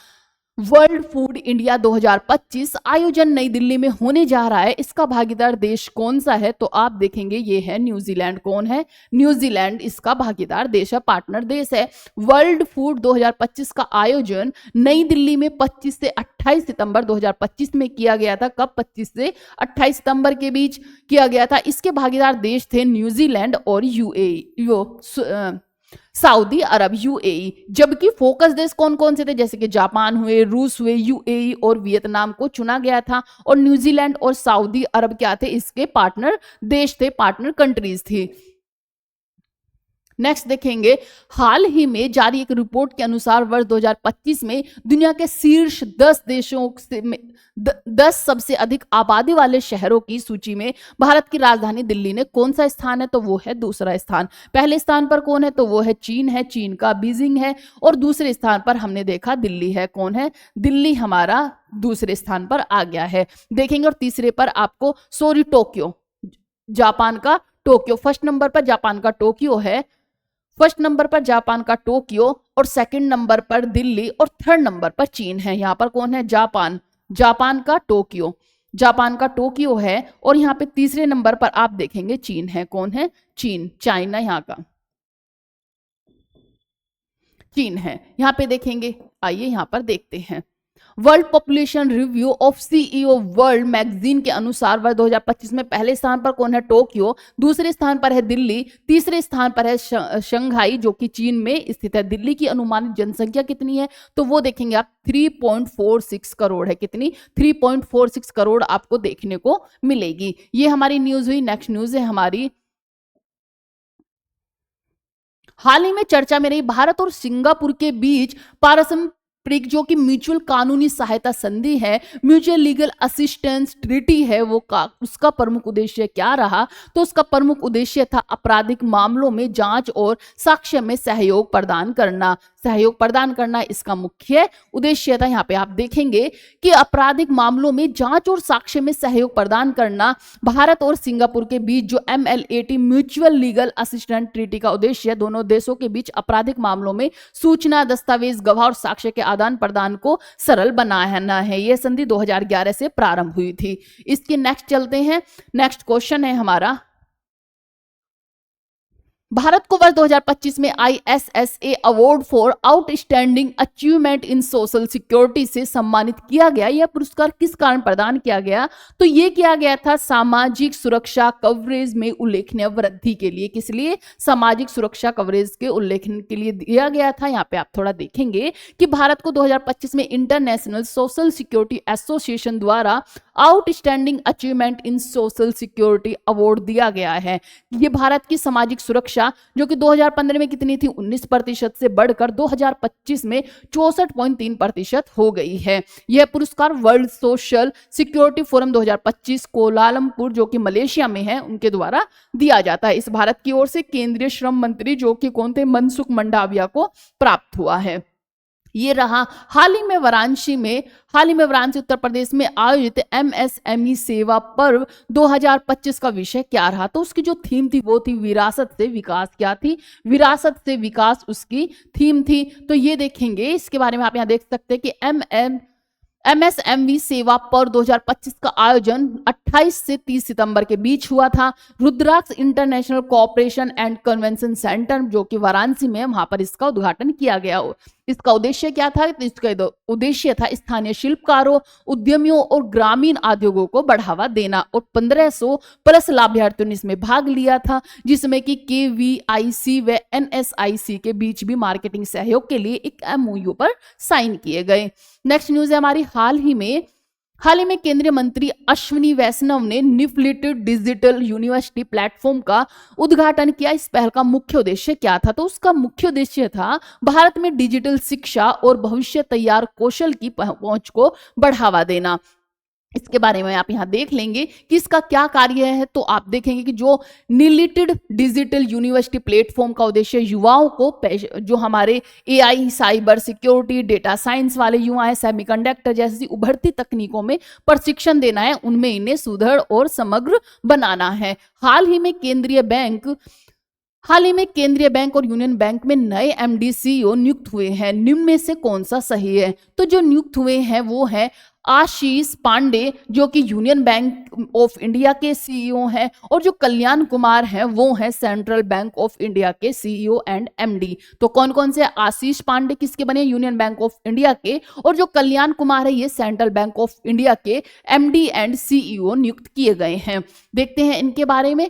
वर्ल्ड फूड इंडिया 2025 आयोजन नई दिल्ली में होने जा रहा है। इसका भागीदार देश कौन सा है, तो आप देखेंगे ये है न्यूजीलैंड। कौन है, न्यूजीलैंड इसका भागीदार देश है, पार्टनर देश है। वर्ल्ड फूड 2025 का आयोजन नई दिल्ली में 25 से 28 सितंबर 2025 में किया गया था। कब, 25 से 28 सितंबर के बीच किया गया था। इसके भागीदार देश थे न्यूजीलैंड और सऊदी अरब, यूएई। जबकि फोकस देश कौन कौन से थे, जैसे कि जापान हुए, रूस हुए, यूएई और वियतनाम को चुना गया था। और न्यूजीलैंड और सऊदी अरब क्या थे, इसके पार्टनर देश थे, पार्टनर कंट्रीज थी। नेक्स्ट देखेंगे, हाल ही में जारी एक रिपोर्ट के अनुसार वर्ष 2025 में दुनिया के शीर्ष 10 देशों से 10 सबसे अधिक आबादी वाले शहरों की सूची में भारत की राजधानी दिल्ली ने कौन सा स्थान है? तो वो है दूसरा स्थान। पहले स्थान पर कौन है? तो वो है चीन है, चीन का बीजिंग है। और दूसरे स्थान पर हमने देखा दिल्ली है। कौन है? दिल्ली हमारा दूसरे स्थान पर आ गया है, देखेंगे। और तीसरे पर आपको टोक्यो, जापान का टोक्यो। फर्स्ट नंबर पर जापान का टोक्यो है, फर्स्ट नंबर पर जापान का टोक्यो, और सेकंड नंबर पर दिल्ली, और थर्ड नंबर पर चीन है। यहाँ पर कौन है? जापान, जापान का टोक्यो, जापान का टोक्यो है। और यहाँ पे तीसरे नंबर पर आप देखेंगे चीन है। कौन है? चीन, चाइना यहाँ का चीन है। यहाँ पे देखेंगे, आइए यहाँ पर देखते हैं। World population review of CEO world magazine के अनुसार वर्ष 2025 में पहले स्थान पर कौन है? टोक्यो, दूसरे स्थान पर है दिल्ली, तीसरे स्थान पर है शंघाई जो कि चीन में स्थित है। दिल्ली की अनुमानित जनसंख्या कितनी है? तो वो देखेंगे आप 3.46 करोड़ है। कितनी? 3.46 करोड़ आपको देखने को मिलेगी। ये हमारी न्यूज हुई। नेक्स्ट न्यूज है हमारी, हाल ही में चर्चा में रही भारत और सिंगापुर के बीच पारस्परिक जो कि म्यूचुअल कानूनी सहायता संधि है, म्यूचुअल लीगल असिस्टेंस ट्रीटी है, वो उसका प्रमुख उद्देश्य क्या रहा? तो उसका प्रमुख उद्देश्य था आपराधिक मामलों में जांच और साक्ष्य में सहयोग प्रदान करना। सहयोग प्रदान करना इसका मुख्य उद्देश्य था। यहाँ पे आप देखेंगे कि आपराधिक मामलों में जांच और साक्ष्य में सहयोग प्रदान करना भारत और सिंगापुर के बीच जो MLAT mutual legal assistance treaty का उद्देश्य दोनों देशों के बीच आपराधिक मामलों में सूचना, दस्तावेज, गवाह और साक्ष्य के आदान प्रदान को सरल बनाना है। यह संधि 2011 से प्रारंभ हुई थी। इसके नेक्स्ट चलते हैं। नेक्स्ट क्वेश्चन है हमारा, भारत को वर्ष 2025 में ISSA award for outstanding achievement in social security से सम्मानित किया गया। यह पुरस्कार किस कारण प्रदान किया गया? तो यह किया गया था सामाजिक सुरक्षा कवरेज में उल्लेखनीय वृद्धि के लिए। किस लिए? सामाजिक सुरक्षा कवरेज के उल्लेखन के लिए दिया गया था। यहाँ पे आप थोड़ा देखेंगे कि भारत को 2025 में इंटरनेशनल सोशल सिक्योरिटी एसोसिएशन द्वारा outstanding achievement in social security award दिया गया है। ये भारत की सामाजिक सुरक्षा जो कि 2015 में कितनी थी? 19% से बढ़कर 2025 में 64.3% हो गई है। यह पुरस्कार world social security forum 2025 Kuala Lumpur जो कि मलेशिया में है उनके द्वारा दिया जाता है। इस भारत की ओर से केंद्रीय श्रम मंत्री जो कि कौन थे? मनसुख मंडाविया को प्राप्त हुआ है। ये रहा हाल ही में वाराणसी उत्तर प्रदेश में आयोजित MSME सेवा पर्व 2025 का विषय क्या रहा? तो उसकी जो थीम थी वो थी विरासत से विकास। क्या थी? विरासत से विकास उसकी थीम थी। तो ये देखेंगे, इसके बारे में आप यहाँ देख सकते हैं कि MSME सेवा पर्व 2025 का आयोजन 28 से 30 सितंबर के बीच हुआ था। Rudraksh international cooperation and convention centre जो कि वाराणसी में, वहां पर इसका उद्घाटन किया गया। इसका उद्देश्य क्या था? तो इसका उद्देश्य था स्थानीय शिल्पकारों, उद्यमियों और ग्रामीण उद्योगों को बढ़ावा देना। और 1500 प्लस लाभार्थियों ने इसमें भाग लिया था, जिसमें कि KVIC व NSIC के बीच भी मार्केटिंग सहयोग के लिए एक MOU पर साइन किए गए। नेक्स्ट न्यूज है हमारी, हाल ही में केंद्रीय मंत्री अश्विनी वैष्णव ने निफ्लिटेड डिजिटल यूनिवर्सिटी प्लेटफॉर्म का उद्घाटन किया। इस पहल का मुख्य उद्देश्य क्या था? तो उसका मुख्य उद्देश्य था भारत में डिजिटल शिक्षा और भविष्य तैयार कौशल की पहुंच को बढ़ावा देना। इसके बारे में आप यहाँ देख लेंगे कि इसका क्या कार्य है। तो आप देखेंगे कि जो निफ्लिटेड डिजिटल यूनिवर्सिटी प्लेटफॉर्म का उद्देश्य युवाओं को, जो हमारे AI, cyber security, data science वाले युवा है, सेमीकंडक्टर जैसी उभरती तकनीकों में प्रशिक्षण देना है, उनमें इन्हें सुदृढ़ और समग्र बनाना है। हाल ही में केंद्रीय बैंक और यूनियन बैंक में नए MD CEO नियुक्त हुए हैं। निम्न में से कौन सा सही है? तो जो नियुक्त हुए हैं वो है आशीष पांडे जो कि यूनियन बैंक ऑफ इंडिया के CEO हैं, और जो कल्याण कुमार हैं वो हैं सेंट्रल बैंक ऑफ इंडिया के CEO एंड MD। तो कौन कौन से? आशीष पांडे किसके बने? यूनियन बैंक ऑफ इंडिया के। और जो कल्याण कुमार है ये सेंट्रल बैंक ऑफ इंडिया के MD एंड CEO नियुक्त किए गए हैं। देखते हैं इनके बारे में।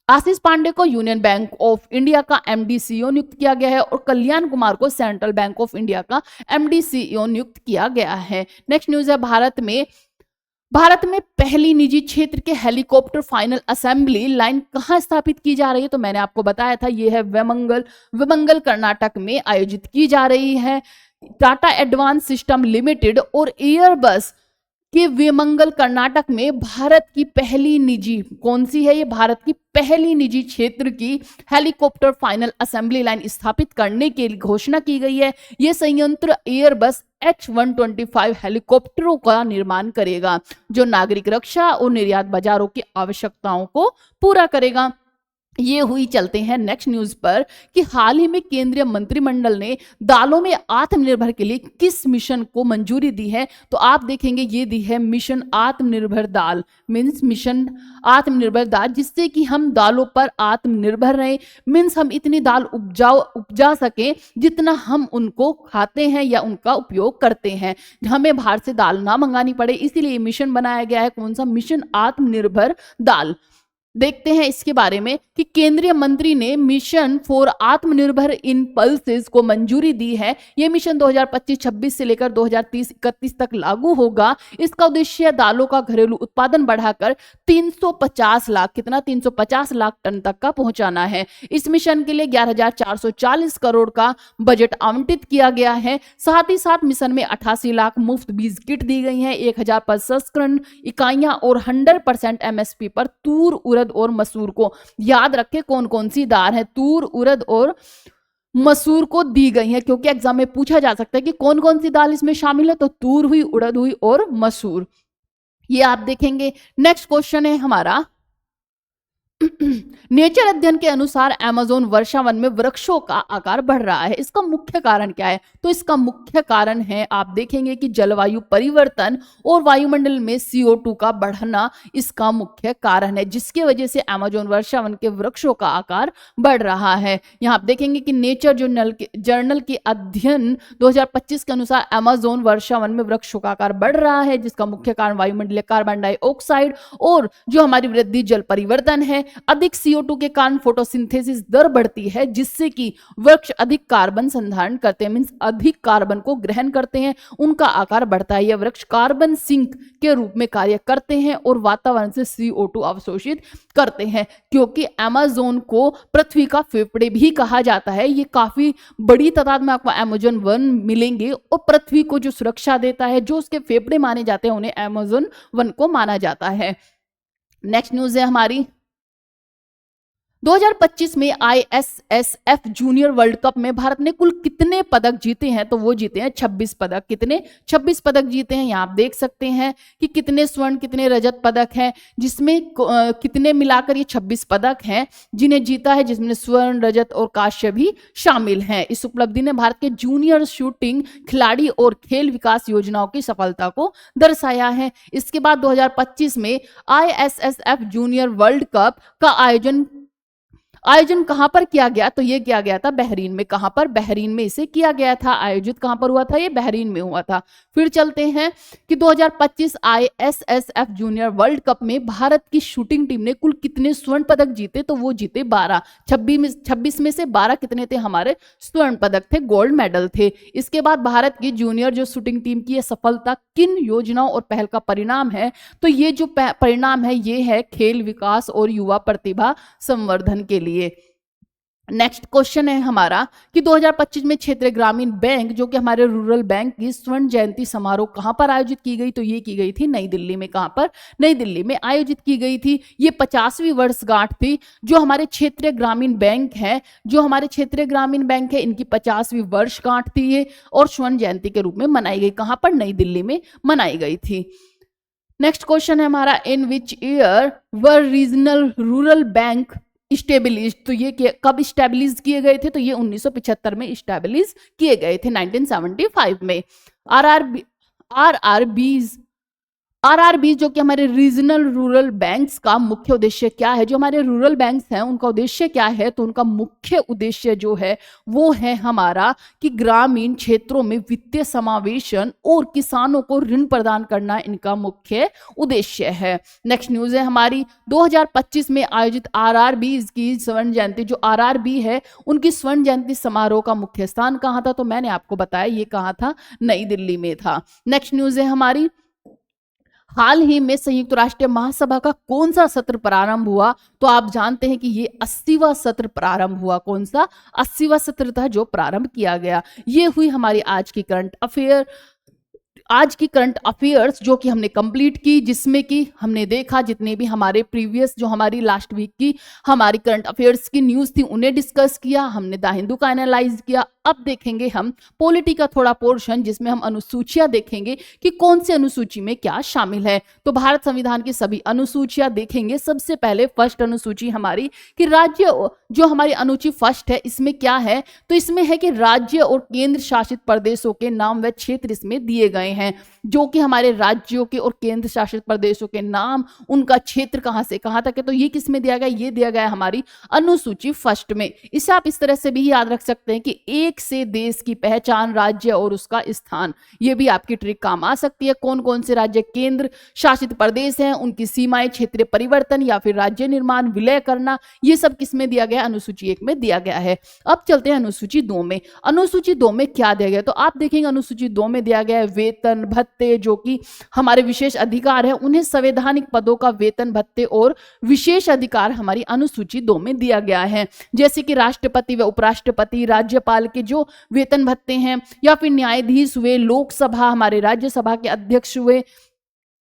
आशीष पांडे को यूनियन बैंक ऑफ इंडिया का MD CEO नियुक्त किया गया है, और कल्याण कुमार को सेंट्रल बैंक ऑफ इंडिया का MD CEO नियुक्त किया गया है। नेक्स्ट न्यूज है, भारत में पहली निजी क्षेत्र के हेलीकॉप्टर फाइनल असेंबली लाइन कहां स्थापित की जा रही है? तो मैंने आपको बताया था ये है विमंगल कर्नाटक में आयोजित की जा रही है। टाटा एडवांस सिस्टम लिमिटेड और एयरबस कि विमंगल कर्नाटक में भारत की पहली निजी, कौन सी है ये? भारत की पहली निजी क्षेत्र की हेलीकॉप्टर फाइनल असेंबली लाइन स्थापित करने की घोषणा की गई है। ये संयंत्र एयरबस H125 हेलीकॉप्टरों का निर्माण करेगा, जो नागरिक रक्षा और निर्यात बाजारों की आवश्यकताओं को पूरा करेगा। ये हुई, चलते हैं नेक्स्ट न्यूज पर कि हाल ही में केंद्रीय मंत्रिमंडल ने दालों में आत्मनिर्भर के लिए किस मिशन को मंजूरी दी है? तो आप देखेंगे ये दी है मिशन आत्मनिर्भर दाल, मीन्स मिशन आत्मनिर्भर दाल, जिससे कि हम दालों पर आत्मनिर्भर रहें। मीन्स हम इतनी दाल उपजा सकें जितना हम उनको खाते हैं या उनका उपयोग करते हैं, हमें बाहर से दाल ना मंगानी पड़े। इसीलिए मिशन बनाया गया है, कौन सा? मिशन आत्मनिर्भर दाल। देखते हैं इसके बारे में कि केंद्रीय मंत्री ने मिशन फॉर आत्मनिर्भर इन पल्सेस को मंजूरी दी है। यह मिशन 2025-26 से लेकर 2030-31 तक लागू होगा। इसका उद्देश्य दालों का घरेलू उत्पादन बढ़ाकर 350 लाख, कितना? 350 लाख टन तक का पहुंचाना है। इस मिशन के लिए 11,440 करोड़ का बजट आवंटित किया गया है। साथ ही साथ मिशन में 88 लाख मुफ्त बीज किट दी गई है, 1000 प्रसंस्करण इकाइयां और 100% MSP पर तूर, उड़द और मसूर को, याद रखें कौन कौन सी दाल है, तूर, उड़द और मसूर को दी गई है, क्योंकि एग्जाम में पूछा जा सकता है कि कौन कौन सी दाल इसमें शामिल है। तो तूर हुई, उड़द हुई और मसूर, ये आप देखेंगे। नेक्स्ट क्वेश्चन है हमारा नेचर अध्ययन के अनुसार अमेज़न वर्षावन में वृक्षों का आकार बढ़ रहा है, इसका मुख्य कारण क्या है? तो इसका मुख्य कारण है, आप देखेंगे कि जलवायु परिवर्तन और वायुमंडल में CO2 का बढ़ना इसका मुख्य कारण है, जिसकी वजह से अमेज़न वर्षावन के वृक्षों का आकार बढ़ रहा है। यहाँ आप देखेंगे कि नेचर जर्नल के अध्ययन 2025 के अनुसार अमेज़न वर्षावन में वृक्षों का आकार बढ़ रहा है, जिसका मुख्य कारण वायुमंडलीय कार्बन डाइऑक्साइड और जो हमारी वृद्धि जल परिवर्तन है। अधिक CO2 के कारण फोटोसिंथेसिस दर बढ़ती है, जिससे कि वृक्ष अधिक कार्बन संधारण करते हैं, मींस अधिक कार्बन को ग्रहण करते हैं, उनका आकार बढ़ता है। यह वृक्ष कार्बन सिंक के रूप में कार्य करते हैं और वातावरण से CO2 अवशोषित करते हैं। क्योंकि अमेज़न को पृथ्वी का फेफड़े भी कहा जाता है, ये काफी बड़ी तादाद में आपको अमेज़न वन मिलेंगे और पृथ्वी को जो सुरक्षा देता है, जो उसके फेफड़े माने जाते हैं, उन्हें अमेज़न वन को माना जाता है। नेक्स्ट न्यूज है हमारी 2025 में ISSF जूनियर वर्ल्ड कप में भारत ने कुल कितने पदक जीते हैं? तो वो जीते हैं 26 पदक। कितने? 26 पदक जीते हैं। यहाँ आप देख सकते हैं कि कितने स्वर्ण, कितने रजत पदक हैं, जिसमें कितने मिलाकर ये 26 पदक हैं जिन्हें जीता है, जिसमें स्वर्ण, रजत और कांस्य भी शामिल हैं। इस उपलब्धि ने भारत के जूनियर शूटिंग खिलाड़ी और खेल विकास योजनाओं की सफलता को दर्शाया है। इसके बाद 2025 में ISSF जूनियर वर्ल्ड कप का आयोजन कहां पर किया गया? तो ये किया गया था बहरीन में। कहां पर? बहरीन में इसे किया गया था। आयोजित कहां पर हुआ था? ये बहरीन में हुआ था। फिर चलते हैं कि 2025 ISSF जूनियर वर्ल्ड कप में भारत की शूटिंग टीम ने कुल कितने स्वर्ण पदक जीते? तो वो जीते 12। 26 में से 12 कितने थे? हमारे स्वर्ण पदक थे, गोल्ड मेडल थे। इसके बाद भारत की जूनियर जो शूटिंग टीम की सफलता किन योजनाओं और पहल का परिणाम है? तो ये जो परिणाम है ये है खेल विकास और युवा प्रतिभा संवर्धन के लिए। नेक्स्ट क्वेश्चन है हमारा कि 2025 में क्षेत्रीय ग्रामीण बैंक, जो कि हमारे रूरल बैंक की स्वर्ण जयंती समारोह कहां पर आयोजित की गई? तो ये की गई थी नई दिल्ली में। कहां पर? नई दिल्ली में आयोजित की गई थी। ये 50वीं वर्षगांठ थी। जो हमारे क्षेत्रीय ग्रामीण बैंक है, इनकी 50वीं वर्षगांठ थी ये, और स्वर्ण जयंती के रूप में मनाई गई। कहां पर? नई दिल्ली में मनाई गई थी। नेक्स्ट क्वेश्चन है हमारा in which year were regional rural bank establish? तो ये कब स्टैब्लिश किए गए थे? तो ये 1975 में स्टैब्लिश किए गए थे, 1975 में। आरआरबी जो कि हमारे रीजनल रूरल बैंक्स का मुख्य उद्देश्य क्या है? जो हमारे रूरल बैंक्स हैं उनका उद्देश्य क्या है? तो उनका मुख्य उद्देश्य जो है वो है हमारा कि ग्रामीण क्षेत्रों में वित्तीय समावेशन और किसानों को ऋण प्रदान करना इनका मुख्य उद्देश्य है। नेक्स्ट न्यूज है हमारी 2025 में आयोजित आरआरबी की स्वर्ण जयंती, जो आरआरबी है उनकी स्वर्ण जयंती समारोह का मुख्य स्थान कहाँ था? तो मैंने आपको बताया ये कहाँ था, नई दिल्ली में था। नेक्स्ट न्यूज है हमारी हाल ही में संयुक्त राष्ट्र महासभा का कौन सा सत्र प्रारंभ हुआ? तो आप जानते हैं कि ये 80वां सत्र प्रारंभ हुआ। कौन सा? 80वां सत्र था जो प्रारंभ किया गया। ये हुई हमारी आज की करंट अफेयर्स जो कि हमने कंप्लीट की, जिसमें कि हमने देखा जितने भी हमारे प्रीवियस जो हमारी लास्ट वीक की हमारी करंट अफेयर्स की न्यूज़ थी उन्हें डिस्कस किया, हमने द हिंदू का एनालाइज किया। अब देखेंगे हम पॉलिटी का थोड़ा पोर्शन जिसमें हम अनुसूचियां देखेंगे कि कौन सी अनुसूची में क्या शामिल है। तो भारत संविधान की सभी अनुसूचियां देखेंगे। सबसे पहले फर्स्ट अनुसूची हमारी कि राज्य, जो हमारी अनुसूची फर्स्ट है इसमें क्या है? तो इसमें है कि राज्य और केंद्र शासित प्रदेशों के नाम व क्षेत्र इसमें दिए गए हैं, जो कि हमारे राज्यों के और केंद्र शासित प्रदेशों के नाम, उनका क्षेत्र कहां से कहां तक है। तो ये किस में दिया गया? ये दिया गया हमारी अनुसूची फर्स्ट में। इसे आप इस तरह से भी याद रख सकते हैं कि एक से देश की पहचान, राज्य और उसका स्थान, ये भी आपकी ट्रिक काम आ सकती है। कौन कौन से राज्य केंद्र शासित प्रदेश हैं, उनकी सीमाएं, क्षेत्रीय परिवर्तन या फिर राज्य निर्माण, विलय करना, ये सब किस में दिया गया? अनुसूची 1 में दिया गया है। अब चलते हैं अनुसूची 2 में। अनुसूची 2 में क्या दिया गया? तो आप देखेंगे अनुसूची 2 में दिया गया है वेतन भत्ते, जो कि हमारे विशेष अधिकार है, उन्हें संवैधानिक पदों का वेतन भत्ते और विशेष अधिकार हमारी अनुसूची 2 में दिया गया है। जैसे कि राष्ट्रपति व उपराष्ट्रपति, राज्यपाल के जो वेतन भत्ते हैं, या फिर न्यायाधीश हुए, लोकसभा, हमारे राज्यसभा के अध्यक्ष हुए,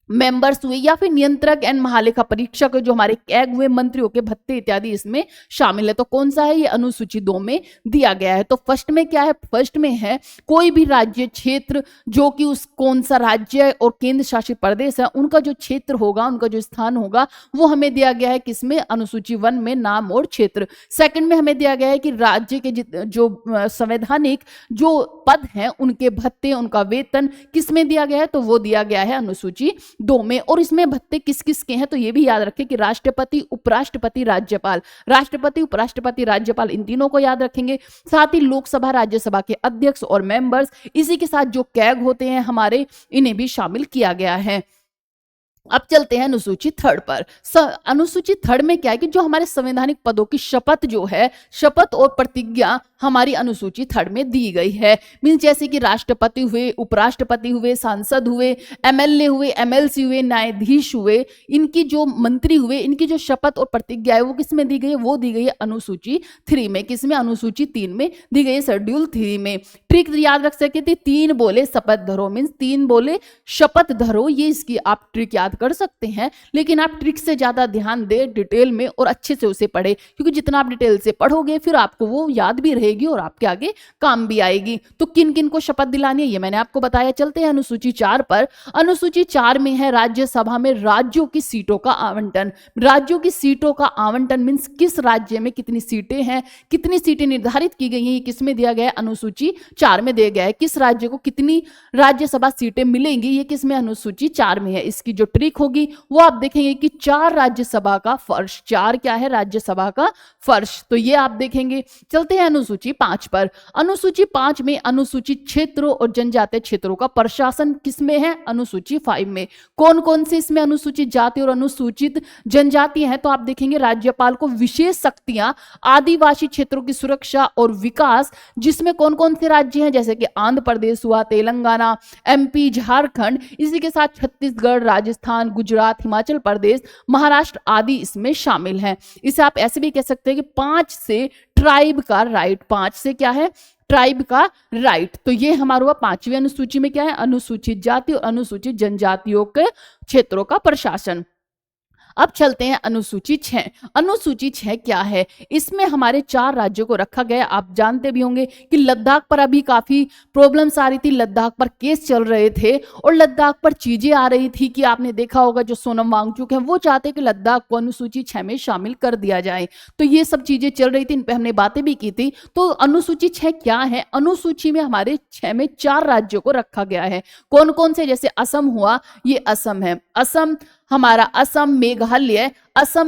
मेंबर्स हुए, या फिर नियंत्रक एंड महालेखा परीक्षक जो हमारे कैग हुए, मंत्रियों के भत्ते इत्यादि इसमें शामिल है। तो कौन सा है? ये अनुसूची 2 में दिया गया है। तो फर्स्ट में क्या है? फर्स्ट में है कोई भी राज्य क्षेत्र, जो कि उस कौन सा राज्य और केंद्र शासित प्रदेश है, उनका जो क्षेत्र होगा, उनका जो स्थान होगा, वो हमें दिया गया है किसमें? अनुसूची 1 में, नाम और क्षेत्र। सेकंड में हमें दिया गया है कि राज्य के जो संवैधानिक जो पद हैं, उनके भत्ते, उनका वेतन किस में दिया गया है? तो वो दिया गया है अनुसूची 2 में। और इसमें भत्ते किस किस के हैं? तो ये भी याद रखें कि राष्ट्रपति, उपराष्ट्रपति, राज्यपाल, राष्ट्रपति, उपराष्ट्रपति, राज्यपाल, इन तीनों को याद रखेंगे। साथ ही लोकसभा, राज्यसभा के अध्यक्ष और मेंबर्स, इसी के साथ जो कैग होते हैं हमारे, इन्हें भी शामिल किया गया है। अब चलते हैं अनुसूची 3 पर। अनुसूची 3 में क्या है कि जो हमारे संवैधानिक पदों की शपथ जो है, शपथ और प्रतिज्ञा हमारी अनुसूची 3 में दी गई है। मीन जैसे कि राष्ट्रपति हुए, उपराष्ट्रपति हुए, सांसद हुए, एमएलए हुए, एमएलसी हुए, न्यायाधीश हुए, इनकी जो मंत्री हुए, इनकी जो शपथ और प्रतिज्ञा है वो किस में दी गई है? वो दी गई है अनुसूची 3 में। किसमें? अनुसूची 3 में दी गई है, शेड्यूल 3 में। ट्रिक याद रख सकते थे, 3 बोले शपथ धरो, मीन 3 बोले शपथ धरो, ये इसकी आप ट्रिक याद कर सकते हैं। लेकिन आप ट्रिक से ज्यादा ध्यान दें डिटेल में और अच्छे से उसे पढ़े, क्योंकि जितना आप डिटेल से पढ़ोगे फिर आपको वो याद भी रहेगी और आपके आगे काम भी आएगी। तो किन किन को शपथ दिलानी है ये मैंने आपको बताया। चलते हैं अनुसूची 4 पर। अनुसूची 4 में है राज्यसभा में राज्यों की सीटों का आवंटन। राज्यों की सीटों का आवंटन मीन्स किस राज्य में कितनी सीटें हैं, कितनी सीटें निर्धारित की गई हैं, ये किस में दिया गया है? अनुसूची 4 में दिया गया है। किस राज्य को कितनी राज्यसभा सीटें मिलेंगी, ये किस में? अनुसूची 4 में है। इसकी जो ट्रिक होगी वो आप देखेंगे कि 4 राज्यसभा का फर्श, 4 क्या है? राज्यसभा का फर्श, तो ये आप देखेंगे। चलते हैं अनुसूची 5 पर। अनुसूची 5 में अनुसूचित क्षेत्रों और जनजातीय क्षेत्रों का प्रशासन किसमें है? अनुसूची 5 में। कौन कौन से इसमें अनुसूचित जाति और अनुसूचित जनजाति हैं? तो आप देखेंगे राज्यपाल को विशेष शक्तियां आदिवासी क्षेत्रों की सुरक्षा और विकास, जिसमें कौन कौन से राज्य हैं? जैसे कि आंध्र प्रदेश हुआ, तेलंगाना, एमपी, झारखंड, इसी के साथ छत्तीसगढ़, राजस्थान, गुजरात, हिमाचल प्रदेश, महाराष्ट्र आदि इसमें शामिल हैं। इसे आप ऐसे भी कह सकते हैं कि 5 से ट्राइब का राइट, 5 से क्या है? ट्राइब का राइट। तो ये हमारा हुआ 5वीं अनुसूची में क्या है? अनुसूचित जाति और अनुसूचित जनजातियों के क्षेत्रों का प्रशासन। अब चलते हैं अनुसूची 6। अनुसूची 6 क्या है? इसमें हमारे 4 राज्यों को रखा गया। आप जानते भी होंगे कि लद्दाख पर अभी काफी प्रॉब्लम्स आ रही थी, लद्दाख पर केस चल रहे थे और लद्दाख पर चीजें आ रही थी कि आपने देखा होगा जो सोनम वांगचुक है वो चाहते हैं कि लद्दाख को अनुसूची 6 में शामिल कर दिया जाए। तो ये सब चीजें चल रही थी, इन पर हमने बातें भी की थी। तो अनुसूची 6 क्या है? अनुसूची में हमारे 6 में 4 राज्यों को रखा गया है। कौन कौन से? जैसे असम हुआ, ये असम है। असम हमारा असम,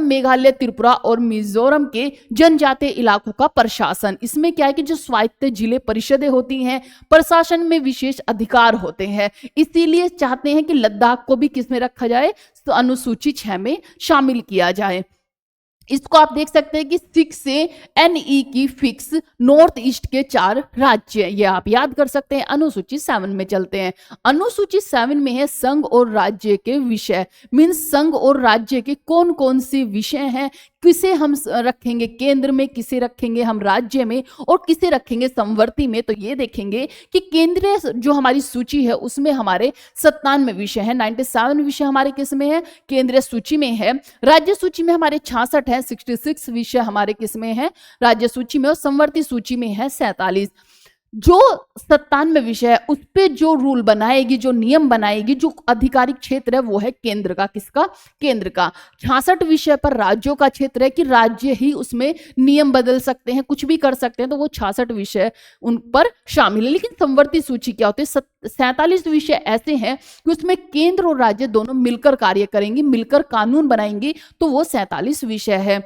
मेघालय, त्रिपुरा और मिजोरम के जनजातीय इलाकों का प्रशासन। इसमें क्या है कि जो स्वायत्त जिले परिषदें होती हैं, प्रशासन में विशेष अधिकार होते हैं, इसीलिए चाहते हैं कि लद्दाख को भी किस में रखा जाए? तो अनुसूची 6 में शामिल किया जाए। इसको आप देख सकते हैं कि 6 से NE की फिक्स नॉर्थ ईस्ट के 4 राज्य, ये आप याद कर सकते हैं। अनुसूची 7 में चलते हैं। अनुसूची 7 में है संघ और राज्य के विषय, मीन्स संघ और राज्य के कौन कौन से विषय हैं, किसे हम रखेंगे केंद्र में, किसे रखेंगे हम राज्य में, और किसे रखेंगे समवर्ती में। तो ये देखेंगे कि केंद्रीय जो हमारी सूची है उसमें हमारे 97 विषय हैं, 97 विषय हमारे किस में है, केंद्रीय सूची में है। राज्य सूची में हमारे 66 है, 66 विषय हमारे किस में है, राज्य सूची में, और समवर्ती सूची में है 47। जो 97 विषय है उस पे जो रूल बनाएगी, जो नियम बनाएगी, जो आधिकारिक क्षेत्र है वो है केंद्र का, किसका, केंद्र का। 66 विषय पर राज्यों का क्षेत्र है कि राज्य ही उसमें नियम बदल सकते हैं, कुछ भी कर सकते हैं, तो वो 66 विषय उन पर शामिल है। लेकिन समवर्ती सूची क्या होती है, 47 विषय ऐसे हैं कि उसमें केंद्र और राज्य दोनों मिलकर कार्य करेंगे, मिलकर कानून बनाएंगे, तो वो 47 विषय है।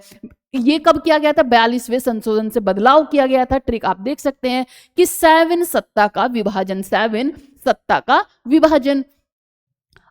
ये कब किया गया था, 42वें संशोधन से बदलाव किया गया था। ट्रिक आप देख सकते हैं कि 7 सत्ता का विभाजन, 7 सत्ता का विभाजन।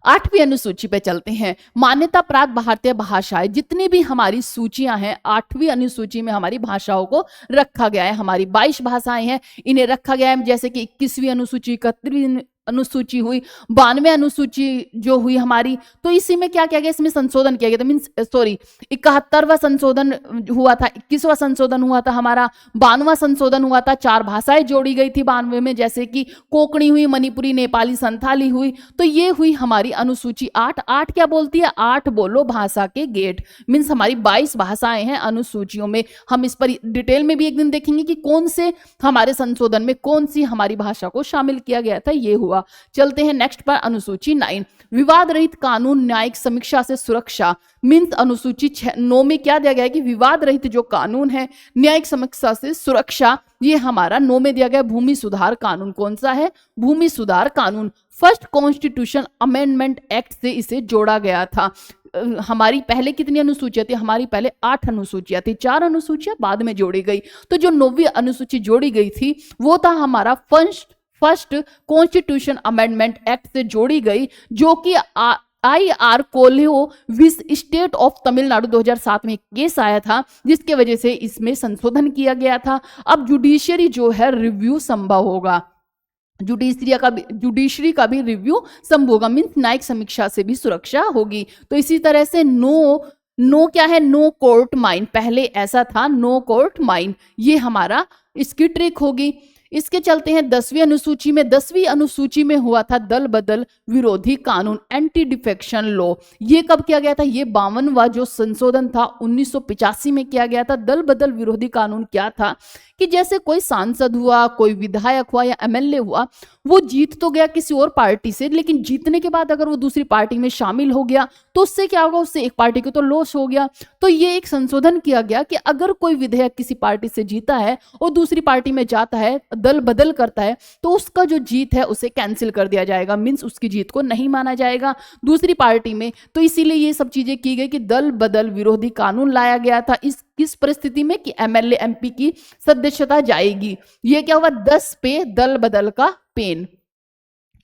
8वीं अनुसूची पे चलते हैं। मान्यता प्राप्त भारतीय भाषाएं, जितनी भी हमारी सूचियां हैं 8वीं अनुसूची में हमारी भाषाओं को रखा गया है। हमारी 22 भाषाएं हैं, इन्हें रखा गया है, जैसे कि 21वीं अनुसूची, 31वीं अनुसूची हुई, 92 अनुसूची जो हुई हमारी, तो इसी में क्या किया गया, इसमें संशोधन किया गया था, मीन्स सॉरी 71वां संशोधन हुआ था, 21वां संशोधन हुआ था हमारा, 92वां संशोधन हुआ था, 4 भाषाएं जोड़ी गई थी 92 में, जैसे कि कोंकणी हुई, मणिपुरी, नेपाली, संथाली हुई। तो ये हुई हमारी अनुसूची 8। 8 क्या बोलती है, 8 बोलो भाषा के गेट, मीन्स हमारी 22 भाषाएं हैं अनुसूचियों में। हम इस पर डिटेल में भी एक दिन देखेंगे कि कौन से हमारे संशोधन में कौन सी हमारी भाषा को शामिल किया गया था, ये हुआ। चलते हैं नेक्स्ट पर, अनुसूची 9, विवाद रहित कानून न्यायिक समीक्षा से सुरक्षा, मीन्स अनुसूची 9 में क्या दिया गया है कि विवाद रहित जो कानून है न्यायिक समीक्षा से सुरक्षा, ये हमारा 9 में दिया गया। भूमि सुधार कानून कौन सा है, भूमि सुधार कानून, फर्स्ट कॉन्स्टिट्यूशन अमेंडमेंट एक्ट से इसे जोड़ा गया था। हमारी पहले कितनी अनुसूचियां थी, हमारी पहले 8 अनुसूचियां थी, 4 अनुसूचियां बाद में जोड़ी गई। तो जो 9वीं अनुसूची जोड़ी गई थी वो था हमारा फर्स्ट कॉन्स्टिट्यूशन अमेंडमेंट एक्ट से जोड़ी गई, जो कि IR कोल्हो विस स्टेट ऑफ तमिलनाडु 2007 में केस आया था, जिसके वजह से इसमें संशोधन किया गया था। अब जुडिशियरी जो है रिव्यू संभव होगा, जुडिशरी का भी रिव्यू संभव होगा, मीन्स न्यायिक समीक्षा से भी सुरक्षा होगी। तो इसी तरह से नो क्या है, नो कोर्ट माइन, पहले ऐसा था नो कोर्ट माइन, ये हमारा इसकी ट्रिक होगी। इसके चलते हैं 10वीं अनुसूची में। 10वीं अनुसूची में हुआ था दल बदल विरोधी कानून, एंटी डिफेक्शन लॉ। ये कब किया गया था, ये 52वां जो संशोधन था 1985 में किया गया था। दल बदल विरोधी कानून क्या था कि जैसे कोई सांसद हुआ, कोई विधायक हुआ या MLA हुआ, वो जीत तो गया किसी और पार्टी से, लेकिन जीतने के बाद अगर वो दूसरी पार्टी में शामिल हो गया तो उससे क्या होगा, उससे एक पार्टी को तो लॉस हो गया। तो ये एक संशोधन किया गया कि अगर कोई विधेयक किसी पार्टी से जीता है और दूसरी पार्टी में जाता है, दल बदल करता है, तो उसका जो जीत है उसे कैंसिल कर दिया जाएगा, मीन्स उसकी जीत को नहीं माना जाएगा दूसरी पार्टी में। तो इसीलिए ये सब चीजें की गई कि दल बदल विरोधी कानून लाया गया था। किस परिस्थिति में कि MLA MP की सदस्यता जाएगी। ये क्या हुआ, 10 पे दल बदल का पेन,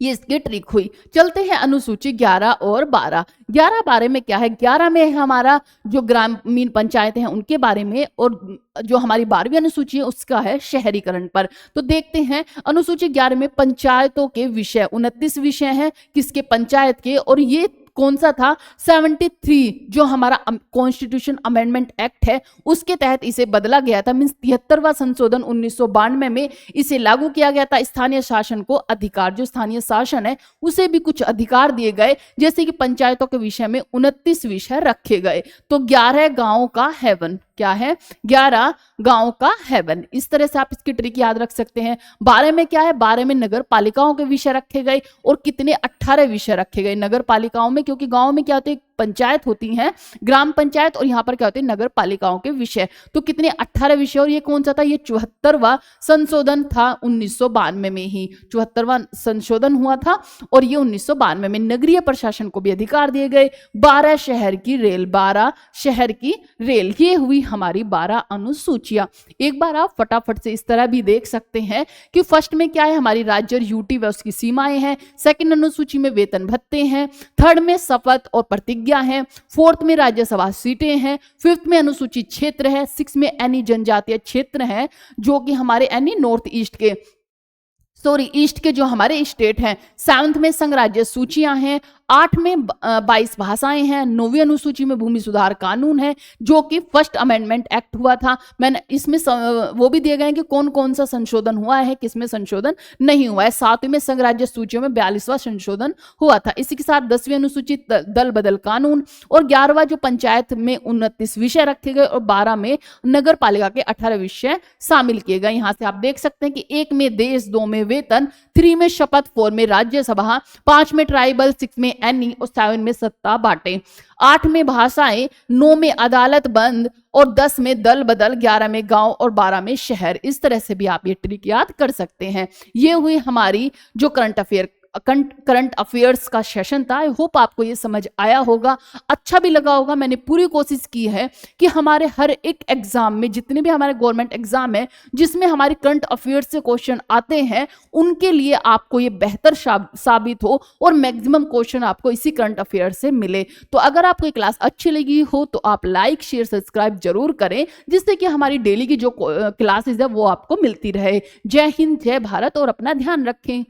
ये इसकी ट्रिक हुई। चलते हैं अनुसूची 11 और 12। 11-12 में क्या है, 11 में हमारा जो ग्रामीण पंचायत हैं उनके बारे में, और जो हमारी 12वीं अनुसूची है उसका है शहरीकरण पर। तो देखते हैं अनुसूची 11 में पंचायतों के विषय, 29 विषय हैं किसके, पंचायत के। और ये कौन सा था, 73 जो हमारा कॉन्स्टिट्यूशन अमेंडमेंट एक्ट है उसके तहत इसे बदला गया था, मींस 73वां संशोधन 1992 में इसे लागू किया गया था। स्थानीय शासन को अधिकार, जो स्थानीय शासन है उसे भी कुछ अधिकार दिए गए, जैसे कि पंचायतों के विषय में 29 विषय रखे गए। तो 11 गांवों का हेवन, क्या है, 11 गांव का हेवन। इस तरह से आप इसकी ट्रिक याद रख सकते हैं। 12 में क्या है, 12 में नगर पालिकाओं के विषय रखे गए, और कितने, 18 विषय रखे गए नगर पालिकाओं में, क्योंकि गांव में क्या होते हैं, पंचायत होती हैं, ग्राम पंचायत, और यहाँ पर क्या होते हैं, नगर पालिकाओं के विषय। तो कितने, 18 विषय। और ये कौन सा था, ये 74वां संशोधन था 1992 में ही 74वां संशोधन हुआ था, और ये 1992 में। नगरीय प्रशासन को भी अधिकार दिए गए। 12 शहर की रेल, 12 शहर की रेल, ये हुई हमारी 12 अनुसूचियां। एक बार आप फटाफट से इस तरह भी देख सकते हैं कि फर्स्ट में क्या है, हमारी राज्य और यूटी व उसकी सीमाएं हैं। सेकंड अनुसूची में वेतन भत्ते हैं। थर्ड में शपथ और प्रतिज्ञा क्या है, 4th में राज्यसभा सीटें हैं, 5th में अनुसूचित क्षेत्र है, 6 में एनी जनजातीय क्षेत्र है जो कि हमारे एनी नॉर्थ ईस्ट के ईस्ट के जो हमारे स्टेट हैं, 7th में संघ राज्य सूचियां हैं, 8 में 22 भाषाएं हैं, 9वीं अनुसूची में भूमि सुधार कानून है जो कि फर्स्ट अमेंडमेंट एक्ट हुआ था। मैंने इसमें वो भी दिए गए हैं कि कौन कौन सा संशोधन हुआ है, किसमें संशोधन नहीं हुआ है। 7वीं में संघ राज्य सूचियों में 42वां संशोधन हुआ था। इसी के साथ 10वीं अनुसूचित दल बदल कानून और 11वां जो पंचायत में 29 विषय रखे गए और 12 में नगर पालिका के 18 विषय शामिल किए गए। यहाँ से आप देख सकते हैं कि 1 में देश, 2 में वेतन, 3 में शपथ, 4 में राज्यसभा, 5 में ट्राइबल, 6 में एनी और 7 में सत्ता बांटे, 8 में भाषाएं, 9 में अदालत बंद और 10 में दल बदल, 11 में गांव और 12 में शहर। इस तरह से भी आप ये ट्रिक याद कर सकते हैं। ये हुई हमारी जो करंट अफेयर्स का सेशन था। आई होप आपको ये समझ आया होगा, अच्छा भी लगा होगा। मैंने पूरी कोशिश की है कि हमारे हर एक एग्जाम में, जितने भी हमारे गवर्नमेंट एग्जाम है जिसमें हमारी करंट अफेयर्स से क्वेश्चन आते हैं, उनके लिए आपको ये बेहतर साबित हो और मैक्सिमम क्वेश्चन आपको इसी करंट अफेयर से मिले। तो अगर आपको ये क्लास अच्छी लगी हो तो आप लाइक, शेयर, सब्सक्राइब जरूर करें, जिससे कि हमारी डेली की जो क्लासेस है वो आपको मिलती रहे। जय हिंद, जय भारत और अपना ध्यान रखें।